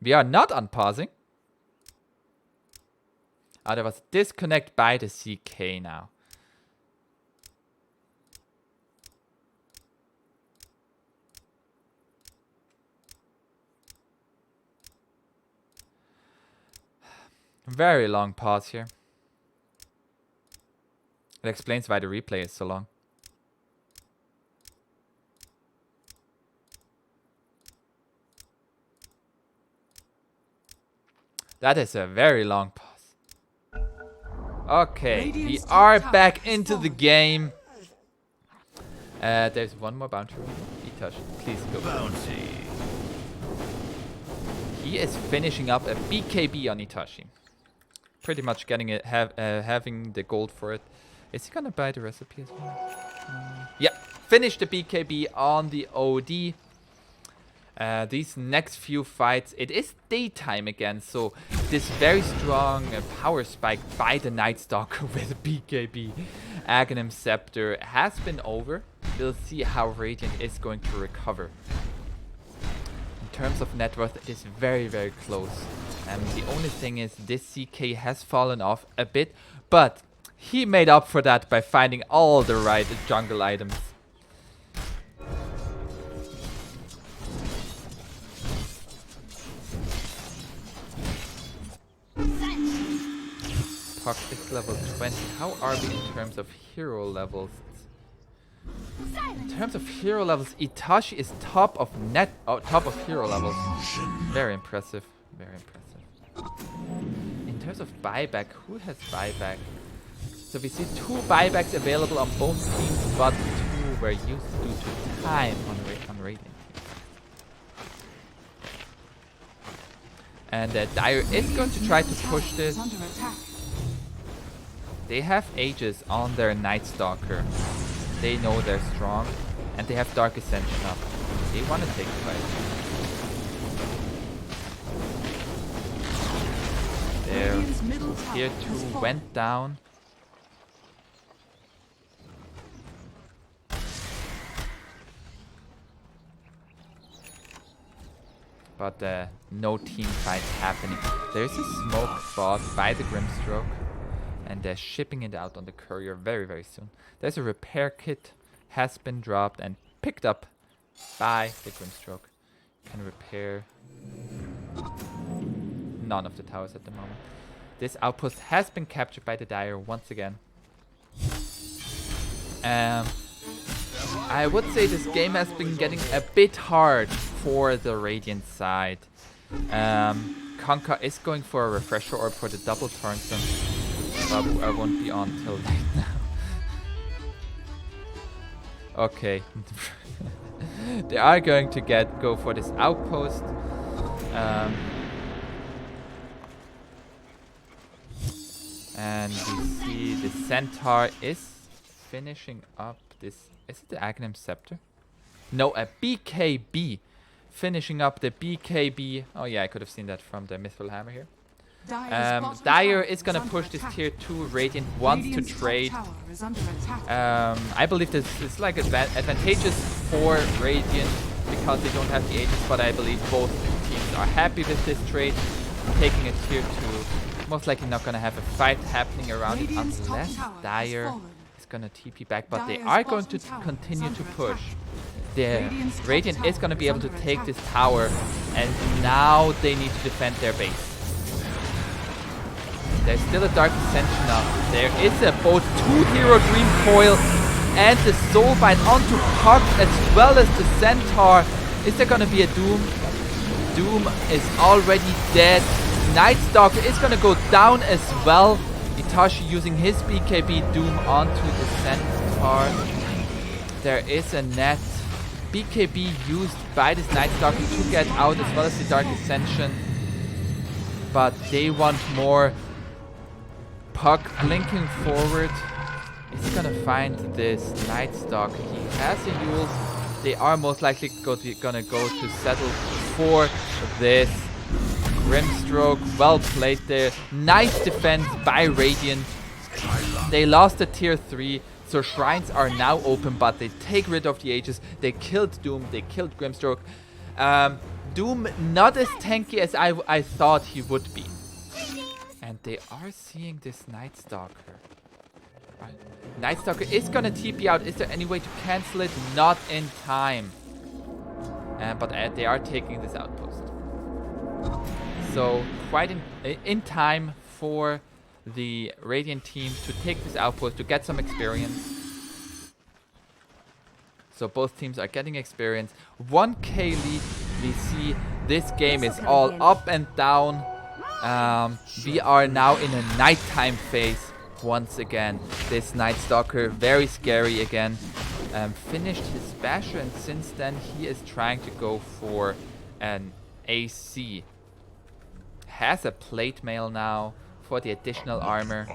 We are not unpausing. Ah, there was a disconnect by the CK now. Very long pause here. It explains why the replay is so long. That is a very long pause. Okay, we are back into the game. There's one more bounty room. Itachi, please go. Bounty. He is finishing up a BKB on Itachi. Pretty much getting it, having the gold for it. Is he gonna buy the recipe as well? Yeah, finish the BKB on the OD. These next few fights, it is daytime again, so this very strong power spike by the Nightstalker with BKB Aghanim Scepter has been over. We'll see how Radiant is going to recover. In terms of net worth, it is very, very close. And the only thing is this CK has fallen off a bit, but he made up for that by finding all the right jungle items. Puck is level 20. How are we in terms of hero levels? In terms of hero levels, Itachi is top of hero levels. Very impressive. Very impressive. In terms of buyback, who has buyback? So we see 2 buybacks available on both teams, but 2 were used due to time on Radiant. And Dire is going to try to push this. They have Aegis on their Nightstalker. They know they're strong. And they have Dark Ascension up. They want to take the fight. There. Tier 2 went down. But no team fight happening. There's a smoke bought by the Grimstroke. And they're shipping it out on the courier very, very soon. There's a repair kit, has been dropped and picked up by the Grimstroke. Can repair none of the towers at the moment. This outpost has been captured by the Dire once again. I would say this game has been getting a bit hard for the Radiant side. Conker is going for a refresher orb for the double Torrent. I won't be on till late now. Okay. They are going to go for this outpost. And we see the centaur is finishing up this. Is it the Aghanim Scepter? No, a BKB. Finishing up the BKB. Oh yeah, I could have seen that from the Mithril Hammer here. Dire is gonna push this tier 2. Radiant wants to trade. I believe this is like advantageous for Radiant because they don't have the Aegis, but I believe both teams are happy with this trade. Taking a tier 2. Most likely not gonna have a fight happening around it unless Dire is gonna TP back, but they are going to continue to push. The Radiant is gonna be able to take this tower, and now they need to defend their base. There's still a Dark Ascension up. There is a bo3 Hero Dream Coil and the Soulbite onto Puck as well as the Centaur. Is there gonna be a Doom? Doom is already dead. Night Stalker is gonna go down as well. Itachi using his BKB Doom onto the Centaur. There is a net BKB used by this Night Stalker to get out as well as the Dark Ascension. But they want more. Puck blinking forward. Is he gonna find this Night Stalker? He has a Yule. They are most likely gonna go to settle for this Grimstroke. Well played there. Nice defense by Radiant. They lost the tier 3, so shrines are now open, but they take rid of the Aegis. They killed Doom. They killed Grimstroke. Doom not as tanky as I thought he would be. And they are seeing this Night Stalker. Right. Night Stalker is gonna TP out. Is there any way to cancel it? Not in time. But they are taking this outpost. So quite in time for the Radiant team to take this outpost to get some experience. So both teams are getting experience. 1k lead. We see this game is all up and down. We are now in a nighttime phase once again. This Night Stalker, very scary again. Finished his basher, and since then he is trying to go for an AC. Has a plate mail now for the additional armor.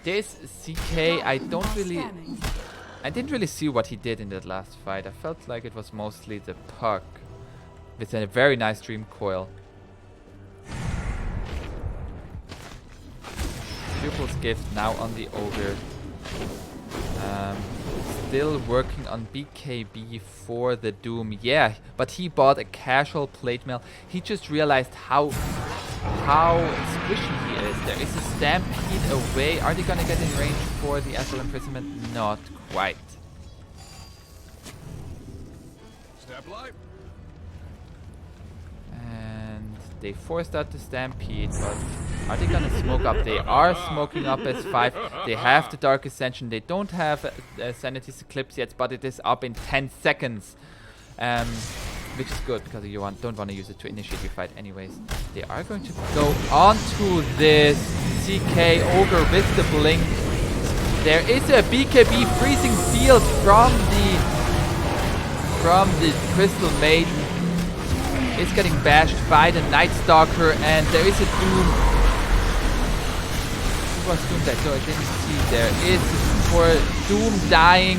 This CK, I didn't really see what he did in that last fight. I felt like it was mostly the Puck with a very nice Dream Coil. Pupil's Gift now on the Ogre. Still working on BKB for the Doom. Yeah, but he bought a casual plate mail. He just realized how squishy he is. There is a Stampede away. Are they gonna get in range for the Astral Imprisonment? Not quite. Step light. And they forced out the Stampede, but are they gonna smoke up? They are smoking up as 5. They have the Dark Ascension. They don't have Sanity's Eclipse yet, but it is up in 10 seconds. Which is good, because you don't want to use it to initiate your fight anyways. They are going to go onto this CK Ogre with the Blink. There is a BKB Freezing Field from the Crystal Maiden. It's getting bashed by the Night Stalker, and there is a Doom. Who was Doom dead? So I didn't see. There is for Doom dying.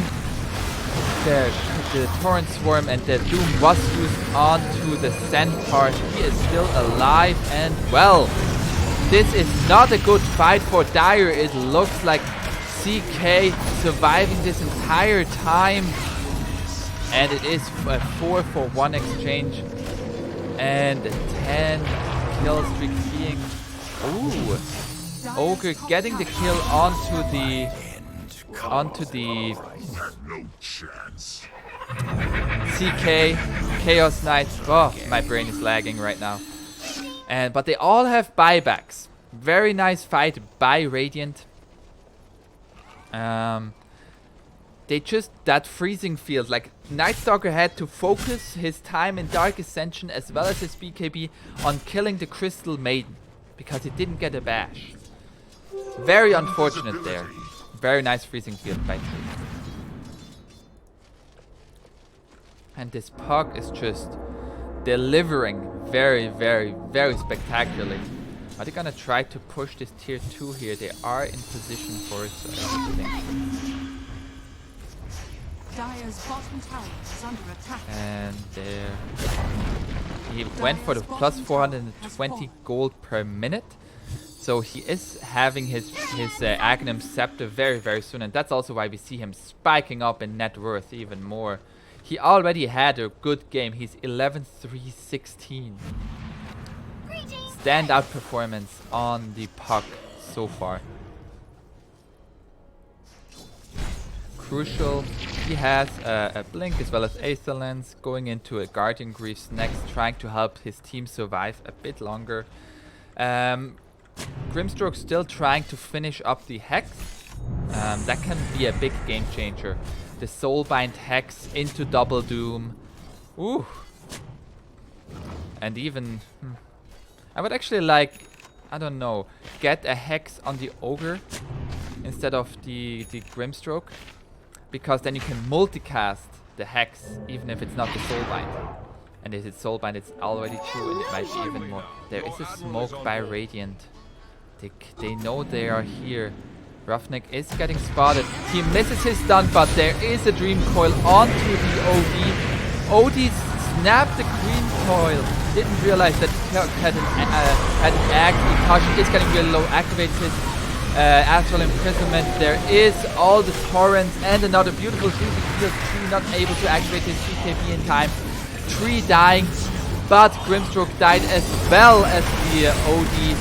The Torrent Swarm, and the Doom was used onto the Centaur. He is still alive, and well, this is not a good fight for Dire. It looks like CK surviving this entire time, and it is a 4-for-1 exchange. And 10 kill streak being... Ooh! Ogre getting the kill onto the CK Chaos Knight. Oh, my brain is lagging right now. But they all have buybacks. Very nice fight by Radiant. They just, that freezing field, like Night Stalker had to focus his time in Dark Ascension as well as his BKB on killing the Crystal Maiden because he didn't get a bash. Very unfortunate there. Very nice freezing field by Tree. And this puck is just delivering very, very, very spectacularly. Are they gonna try to push this tier 2 here? They are in position for it, so I think. Dire's bottom tower is under attack. And there. He went for the plus 420 gold per minute. So he is having his Aghanim Scepter very, very soon. And that's also why we see him spiking up in net worth even more. He already had a good game. He's 11-3-16. Standout performance on the puck so far. Crucial. He has a Blink as well as Aether Lens going into a Guardian Greaves next, trying to help his team survive a bit longer. Grimstroke still trying to finish up the Hex. That can be a big game changer. The Soulbind Hex into Double Doom. Ooh. And even... I would actually like, I don't know, get a Hex on the Ogre instead of the Grimstroke. Because then you can multicast the Hex, even if it's not the Soulbind. And if it's Soulbind, it's already true, and it might be even more. There is a smoke by Radiant. They know they are here. Ruffneck is getting spotted. He misses his stun, but there is a Dream Coil onto the OD. OD snapped the Green Coil. Didn't realize that he had an act. Itachi is getting really low. Activates his Astral Imprisonment. There is all the torrents and another beautiful shooting field. 3 not able to activate his BKB in time. 3 dying, but Grimstroke died as well as the OD.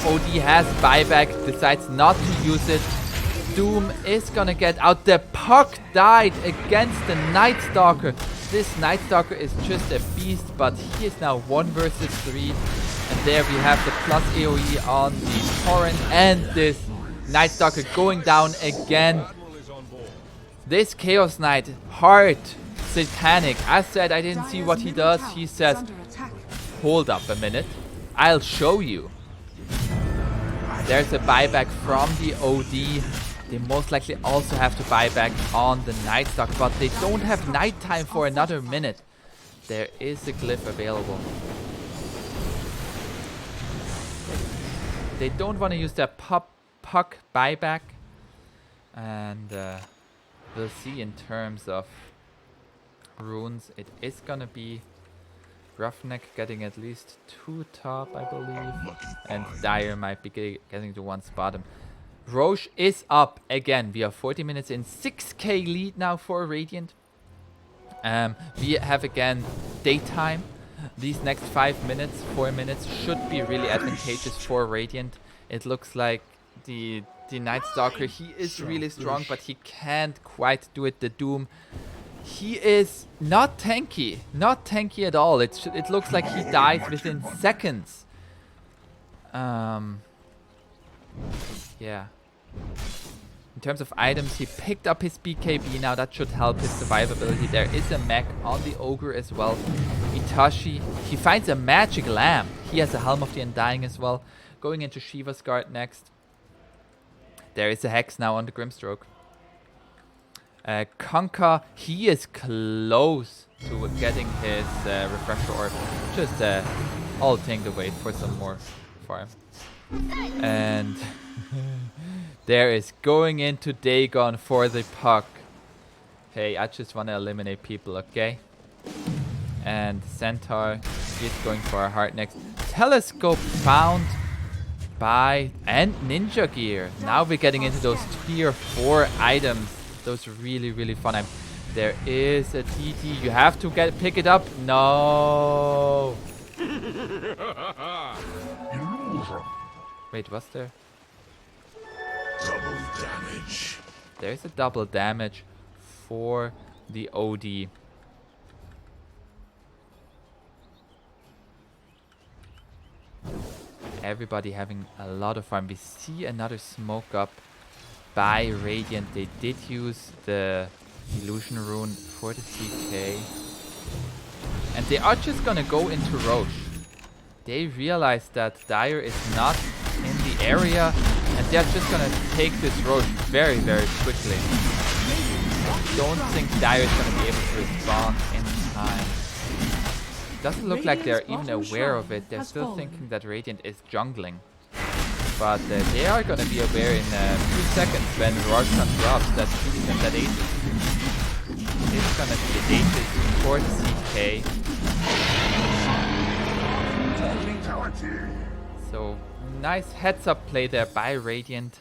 OD has buyback, decides not to use it. Doom is gonna get out. The puck died against the Night Stalker. This Night Stalker is just a beast, but he is now 1 versus 3. And there we have the plus AoE on the Torrent and this Night Stalker going down again. This Chaos Knight, hard, satanic. I said I didn't see what he does. He says, hold up a minute, I'll show you. There's a buyback from the OD. They most likely also have to buy back on the Night Stalker, but they don't have nighttime for another minute. There is a glyph available. They don't want to use their puck buyback. And we'll see in terms of runes. It is gonna be Ruffneck getting at least 2 top, I believe. And Dire might be getting to 1 bottom. Roche is up again. We are 40 minutes in. 6k lead now for Radiant. We have again daytime. These next 5 minutes, 4 minutes should be really advantageous for Radiant. It looks like the Night Stalker, he is really strong, but he can't quite do it. The Doom, he is not tanky at all. It looks like he dies within seconds. Yeah. In terms of items, he picked up his BKB now. That should help his survivability. There is a mech on the Ogre as well. Itachi, he finds a magic lamp. He has a Helm of the Undying as well. Going into Shiva's Guard next. There is a Hex now on the Grimstroke. Conker, he is close to getting his Refresher Orb. Just I'll take the wait for some more farm. And there is going into Dagon for the puck. Hey, I just want to eliminate people, okay? And Centaur is going for a heart next. Telescope found by and Ninja Gear. Now we're getting into those tier 4 items. Those really, really fun. There is a TT. You have to pick it up. No. Wait, was there? Double damage. There's a double damage for the OD. Everybody having a lot of fun. We see another smoke up by Radiant. They did use the Illusion Rune for the CK. And they are just gonna go into Roche. They realize that Dire is not in the area, and they're just gonna take this Roche very, very quickly. don't think Dire is going to be able to respond in time. Doesn't look like they're even aware of it. They're still thinking that Radiant is jungling. But they are going to be aware in a few seconds when Roshan drops that Qs and that Aegis. It's going to be the Aegis for the CK. So, nice heads up play there by Radiant.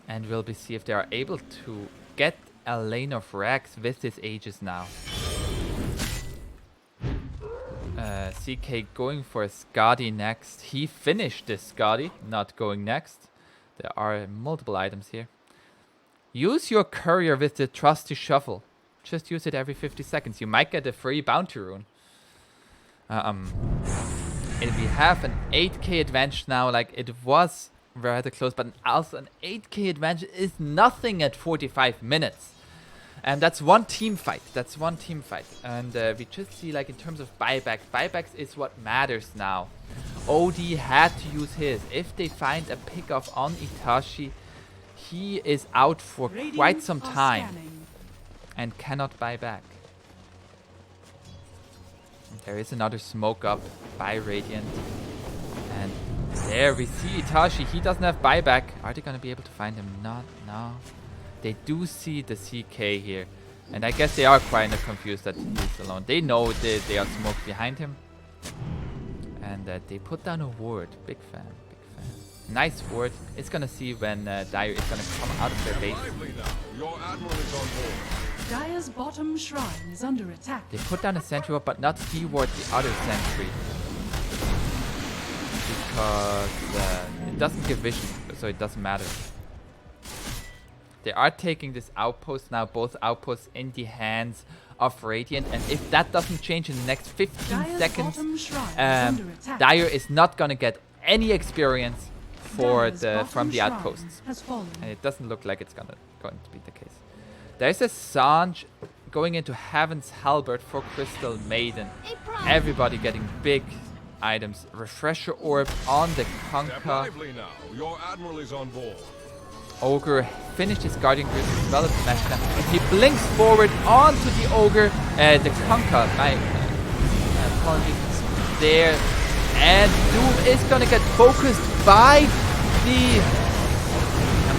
And we'll see if they are able to get a lane of Rags with this Aegis now. CK going for Skadi next. He finished this Skadi, not going next. There are multiple items here. Use your courier with the trusty shuffle. Just use it every 50 seconds. You might get a free bounty rune. And we have an 8k advantage now. Like, it was rather close, but also an 8k advantage is nothing at 45 minutes. And that's one team fight. That's one team fight. And we just see, like, in terms of buybacks. Buybacks is what matters now. OD had to use his. If they find a pickoff on Itachi, he is out for quite some time. And cannot buy back. There is another smoke up by Radiant. And there we see Itachi. He doesn't have buyback. Are they going to be able to find him? Not. No. They do see the CK here. And I guess they are quite confused that he's alone. They know they are smoked behind him. And they put down a ward. Big fan. Big fan. Nice ward. It's going to see when Dire is going to come out of their base. Your admiral is on board. Dire's bottom shrine is under attack. They put down a sentry ward, but not deward the other sentry. Because it doesn't give vision, so it doesn't matter. They are taking this outpost now, both outposts in the hands of Radiant. And if that doesn't change in the next 15 seconds, Dire is not going to get any experience for from the outposts. And it doesn't look like it's going to be the case. There's a Sanj going into Heaven's Halberd for Crystal Maiden. Everybody getting big items. Refresher Orb on the Step Conker. lively now. Your admiral is on board. Ogre finished his Guardian Grid as well as smashed them. And he blinks forward onto the Ogre. The Conker, my apologies, there. And Doom is gonna get focused by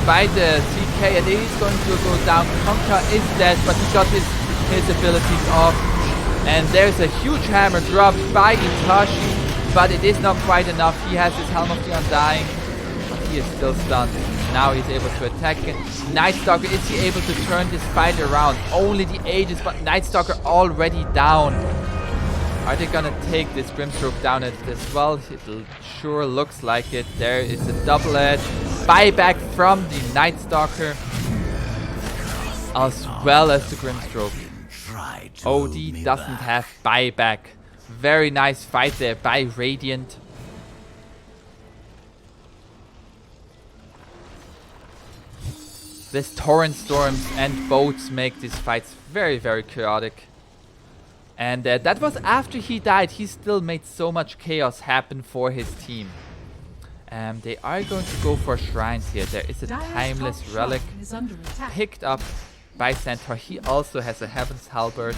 the CK, and he's going to go down. Conker is dead, but he got his abilities off. And there's a huge hammer dropped by Itachi, but it is not quite enough. He has his Helm of the Undying, but he is still stunned. Now he's able to attack it. Night Stalker, is he able to turn this fight around? Only the Aegis, but Night Stalker already down. Are they gonna take this Grimstroke down as well? It sure looks like it. There is a double edge. Buyback from the Night Stalker, as well as the Grimstroke. OD doesn't have buyback. Very nice fight there by Radiant. This torrent storms and boats make these fights very, very chaotic. And that was after he died. He still made so much chaos happen for his team. They are going to go for shrines here. There is a timeless relic picked up by Centaur. He also has a Heaven's Halberd.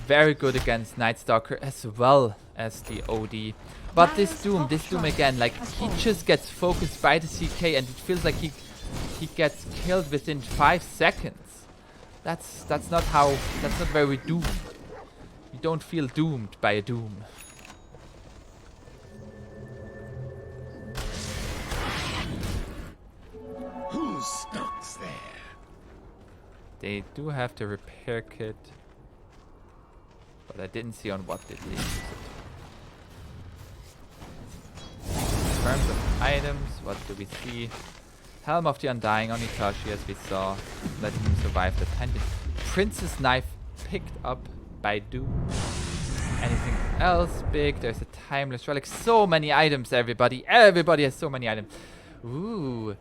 Very good against Night Stalker as well as the OD. But this Doom again, like, he just gets focused by the CK and it feels like he gets killed within 5 seconds. That's not very doomed. You don't feel doomed by a Doom. Who stalks there? They do have the repair kit, but I didn't see on what did they use it. In terms of items, what do we see? Helm of the Undying on Itachi, as we saw, letting him survive the tangent. Princess Knife picked up by Doom. Anything else big? There's a timeless relic. So many items, everybody. Everybody has so many items. Ooh.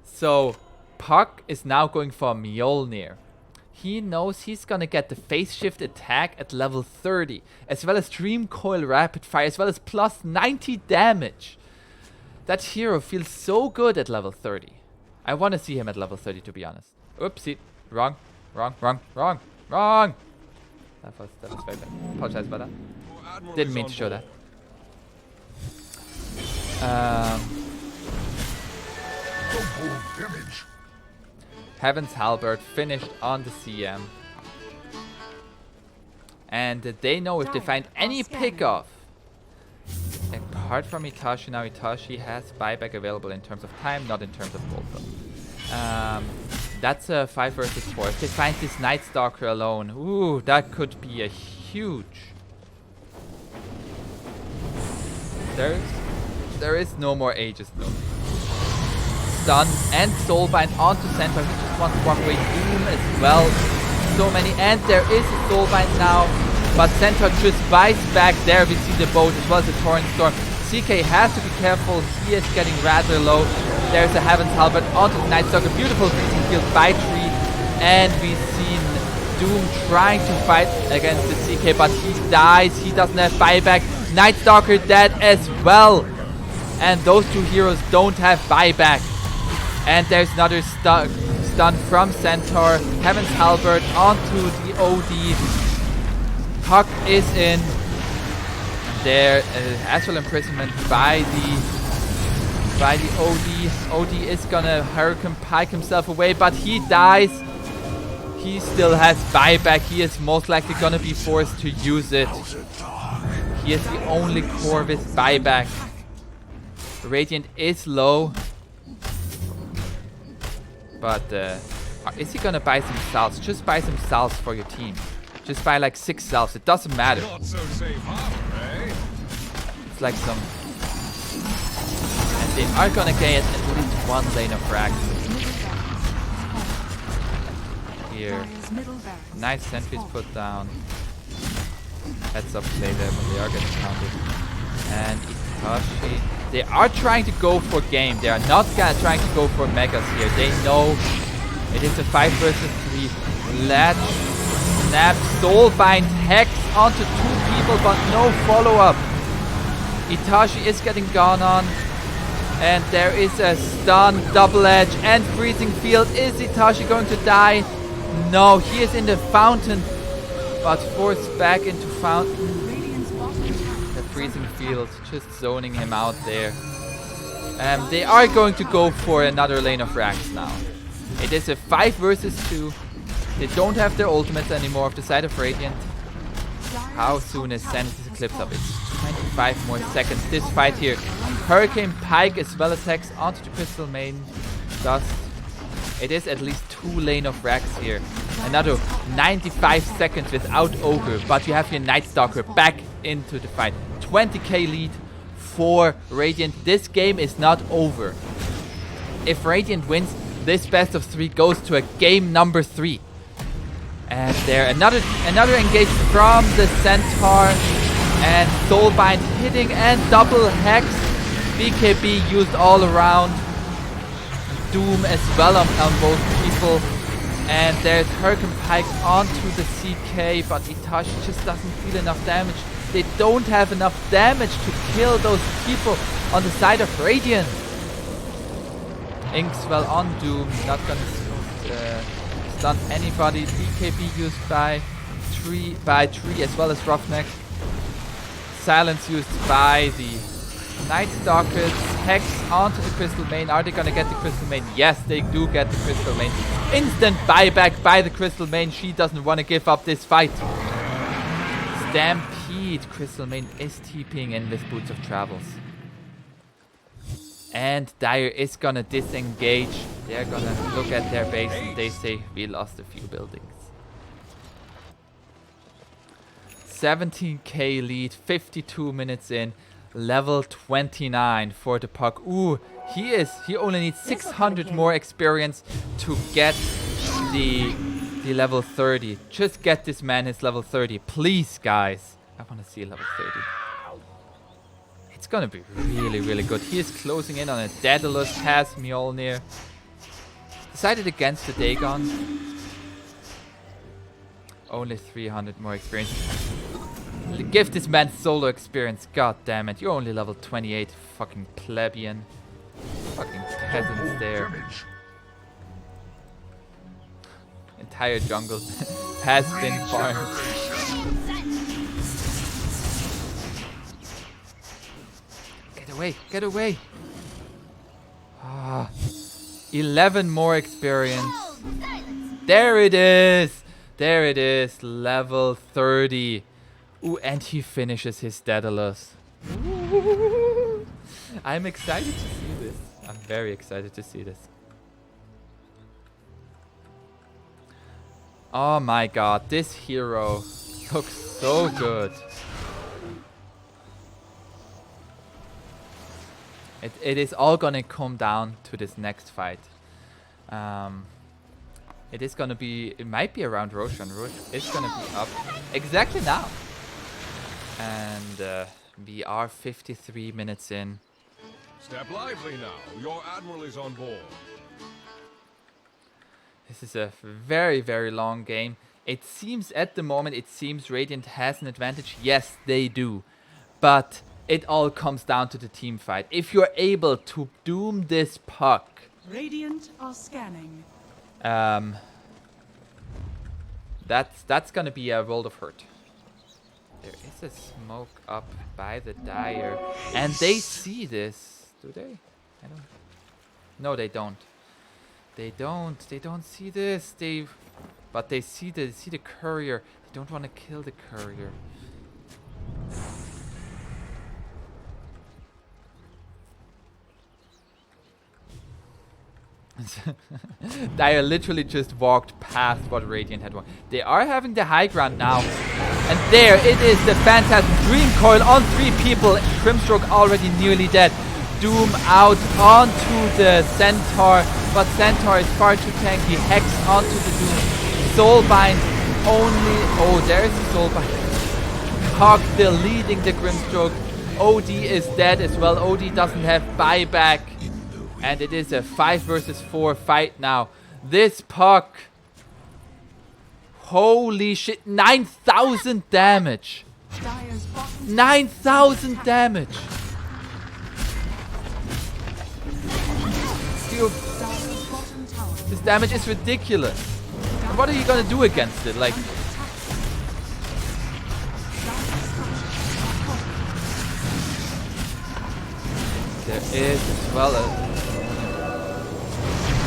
So, Puck is now going for Mjolnir. He knows he's gonna get the phase shift attack at level 30, as well as Dream Coil Rapid Fire, as well as plus 90 damage. That hero feels so good at level 30. I want to see him at level 30, to be honest. Oopsie, wrong. Wrong. Wrong. That was very bad. Apologize about that. Your admiral Didn't is mean on to show board. that. Double damage. Heaven's Halberd finished on the CM. And they know if they find any pickoff. Apart from Itachi, now Itachi has buyback available in terms of time, not in terms of gold though. That's a 5 versus 4. If they find this Night Stalker alone, ooh, that could be a huge. There is no more Aegis though. Stun and Soulbind onto Centaur. He just wants to walk away. Doom as well. So many, and there is a Soulbind now, but Centaur just buys back there. We see the boat as well as the Torrent Storm. CK has to be careful. He is getting rather low. There's a Heaven's Halberd onto the Night Stalker. Beautiful freezing field by Tree, and we've seen Doom trying to fight against the CK, but he dies. He doesn't have buyback. Night Stalker dead as well, and those two heroes don't have buyback. And there's another stun from Centaur. Heaven's Halberd onto the OD. Puck is in. There, Astral Imprisonment by the OD. OD is gonna Hurricane Pike himself away, but he dies. He still has buyback. He is most likely gonna be forced to use it. He is the only core with buyback. Radiant is low. But is he gonna buy some salves? Just buy some salves for your team. Just buy like 6 salves. It doesn't matter. Not so safe harbor, eh? It's like some. And they are gonna get at least 1 lane of frags. Here. Dire's middle barracks Nice sentries put down. Heads up play there, but they are getting counted. And Itachi. They are trying to go for game. They are not trying to go for megas here. They know it is a 5 versus 3. Latch, snap, soulbind, hex onto 2 people, but no follow-up. Itachi is getting gone on. And there is a stun, double edge, and freezing field. Is Itachi going to die? No, he is in the fountain, but forced back into fountain. The freezing field, just zoning him out there. They are going to go for another lane of racks now. It is a 5 versus 2. They don't have their ultimates anymore of the side of Radiant. How soon is Sanity's Eclipse up? It's 25 more seconds. This fight here. Hurricane Pike as well as Hex onto the Crystal Main. Dust. It is at least 2 lane of racks here. Another 95 seconds without Ogre, but you have your Night Stalker back into the fight. 20k lead for Radiant. This game is not over. If Radiant wins, this best of 3 goes to a game number 3. And there, another engage from the Centaur, and Soulbind hitting and double hex. BKB used all around. Doom as well on both people. And there's Hurricane Pike onto the CK, but Itachi just doesn't feel enough damage. They don't have enough damage to kill those people on the side of Radiant. Inkswell on Doom, not gonna stun anybody. BKB used by Tree as well as Ruffneck. Silence used by the Night Stalkers. Hex onto the Crystal Main. Are they gonna get the Crystal Main? Yes, they do get the Crystal Main. Instant buyback by the Crystal Main. She doesn't want to give up this fight. Stampede. Crystal Main is TPing in with Boots of Travels. And Dire is gonna disengage. They're gonna look at their base and they say, we lost a few buildings. 17k lead, 52 minutes in. Level 29 for the Puck. Ooh, he only needs 600 more experience to get the level 30. Just get this man his level 30, please, guys. I want to see level 30. It's gonna be really, really good. He is closing in on a Daedalus, has Mjolnir. Decided against the Dagon. Only 300 more experience. Give this man solo experience. God damn it. You're only level 28. Fucking plebeian. Fucking peasants there. entire jungle has been farmed. Get away, get away. Ah, 11 more experience. There it is. There it is. Level 30. Ooh, and he finishes his Daedalus. I'm excited to see this. I'm very excited to see this. Oh my god, this hero looks so good. It is all gonna come down to this next fight. It is gonna be, it might be around Roshan. Roshan is gonna be up exactly now. And we are 53 minutes in. Step lively now. Your admiral is on board. This is a very, very long game. It seems at the moment, it seems Radiant has an advantage. Yes, they do. But it all comes down to the team fight. If you're able to doom this puck, Radiant are scanning. that's gonna be a world of hurt. There is a smoke up by the Dire, and they see this. Do they? I don't. No, they don't. They don't. They don't see this. But they see the courier. They don't want to kill the courier. Dire literally just walked past what Radiant had won. They are having the high ground now. And there it is, the Phantasm Dream Coil on 3 people. Grimstroke already nearly dead. Doom out onto the Centaur, but Centaur is far too tanky. Hex onto the Doom. Soulbind only. Oh, there's the Soulbind. Hawk still leading the Grimstroke. OD is dead as well. OD doesn't have buyback. And it is a 5 versus 4 fight now. This puck. Holy shit. 9,000 damage. 9,000 damage. Dude, this damage is ridiculous. And what are you gonna do against it? Like, there is as well a...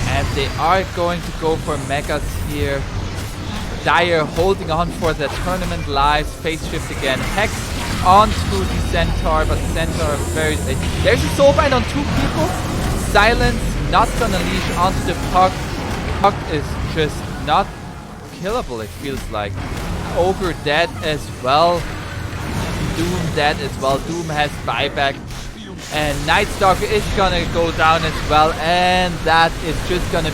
And they are going to go for megas here. Dire holding on for the tournament lives. Phase shift again. Hex onto the Centaur, but the Centaur is very... There's a Soulbind on 2 people. Silence not gonna leash onto the puck. Puck is just not killable, it feels like. Ogre dead as well. Doom dead as well. Doom has buyback. And Night Stalker is gonna go down as well. And that is just gonna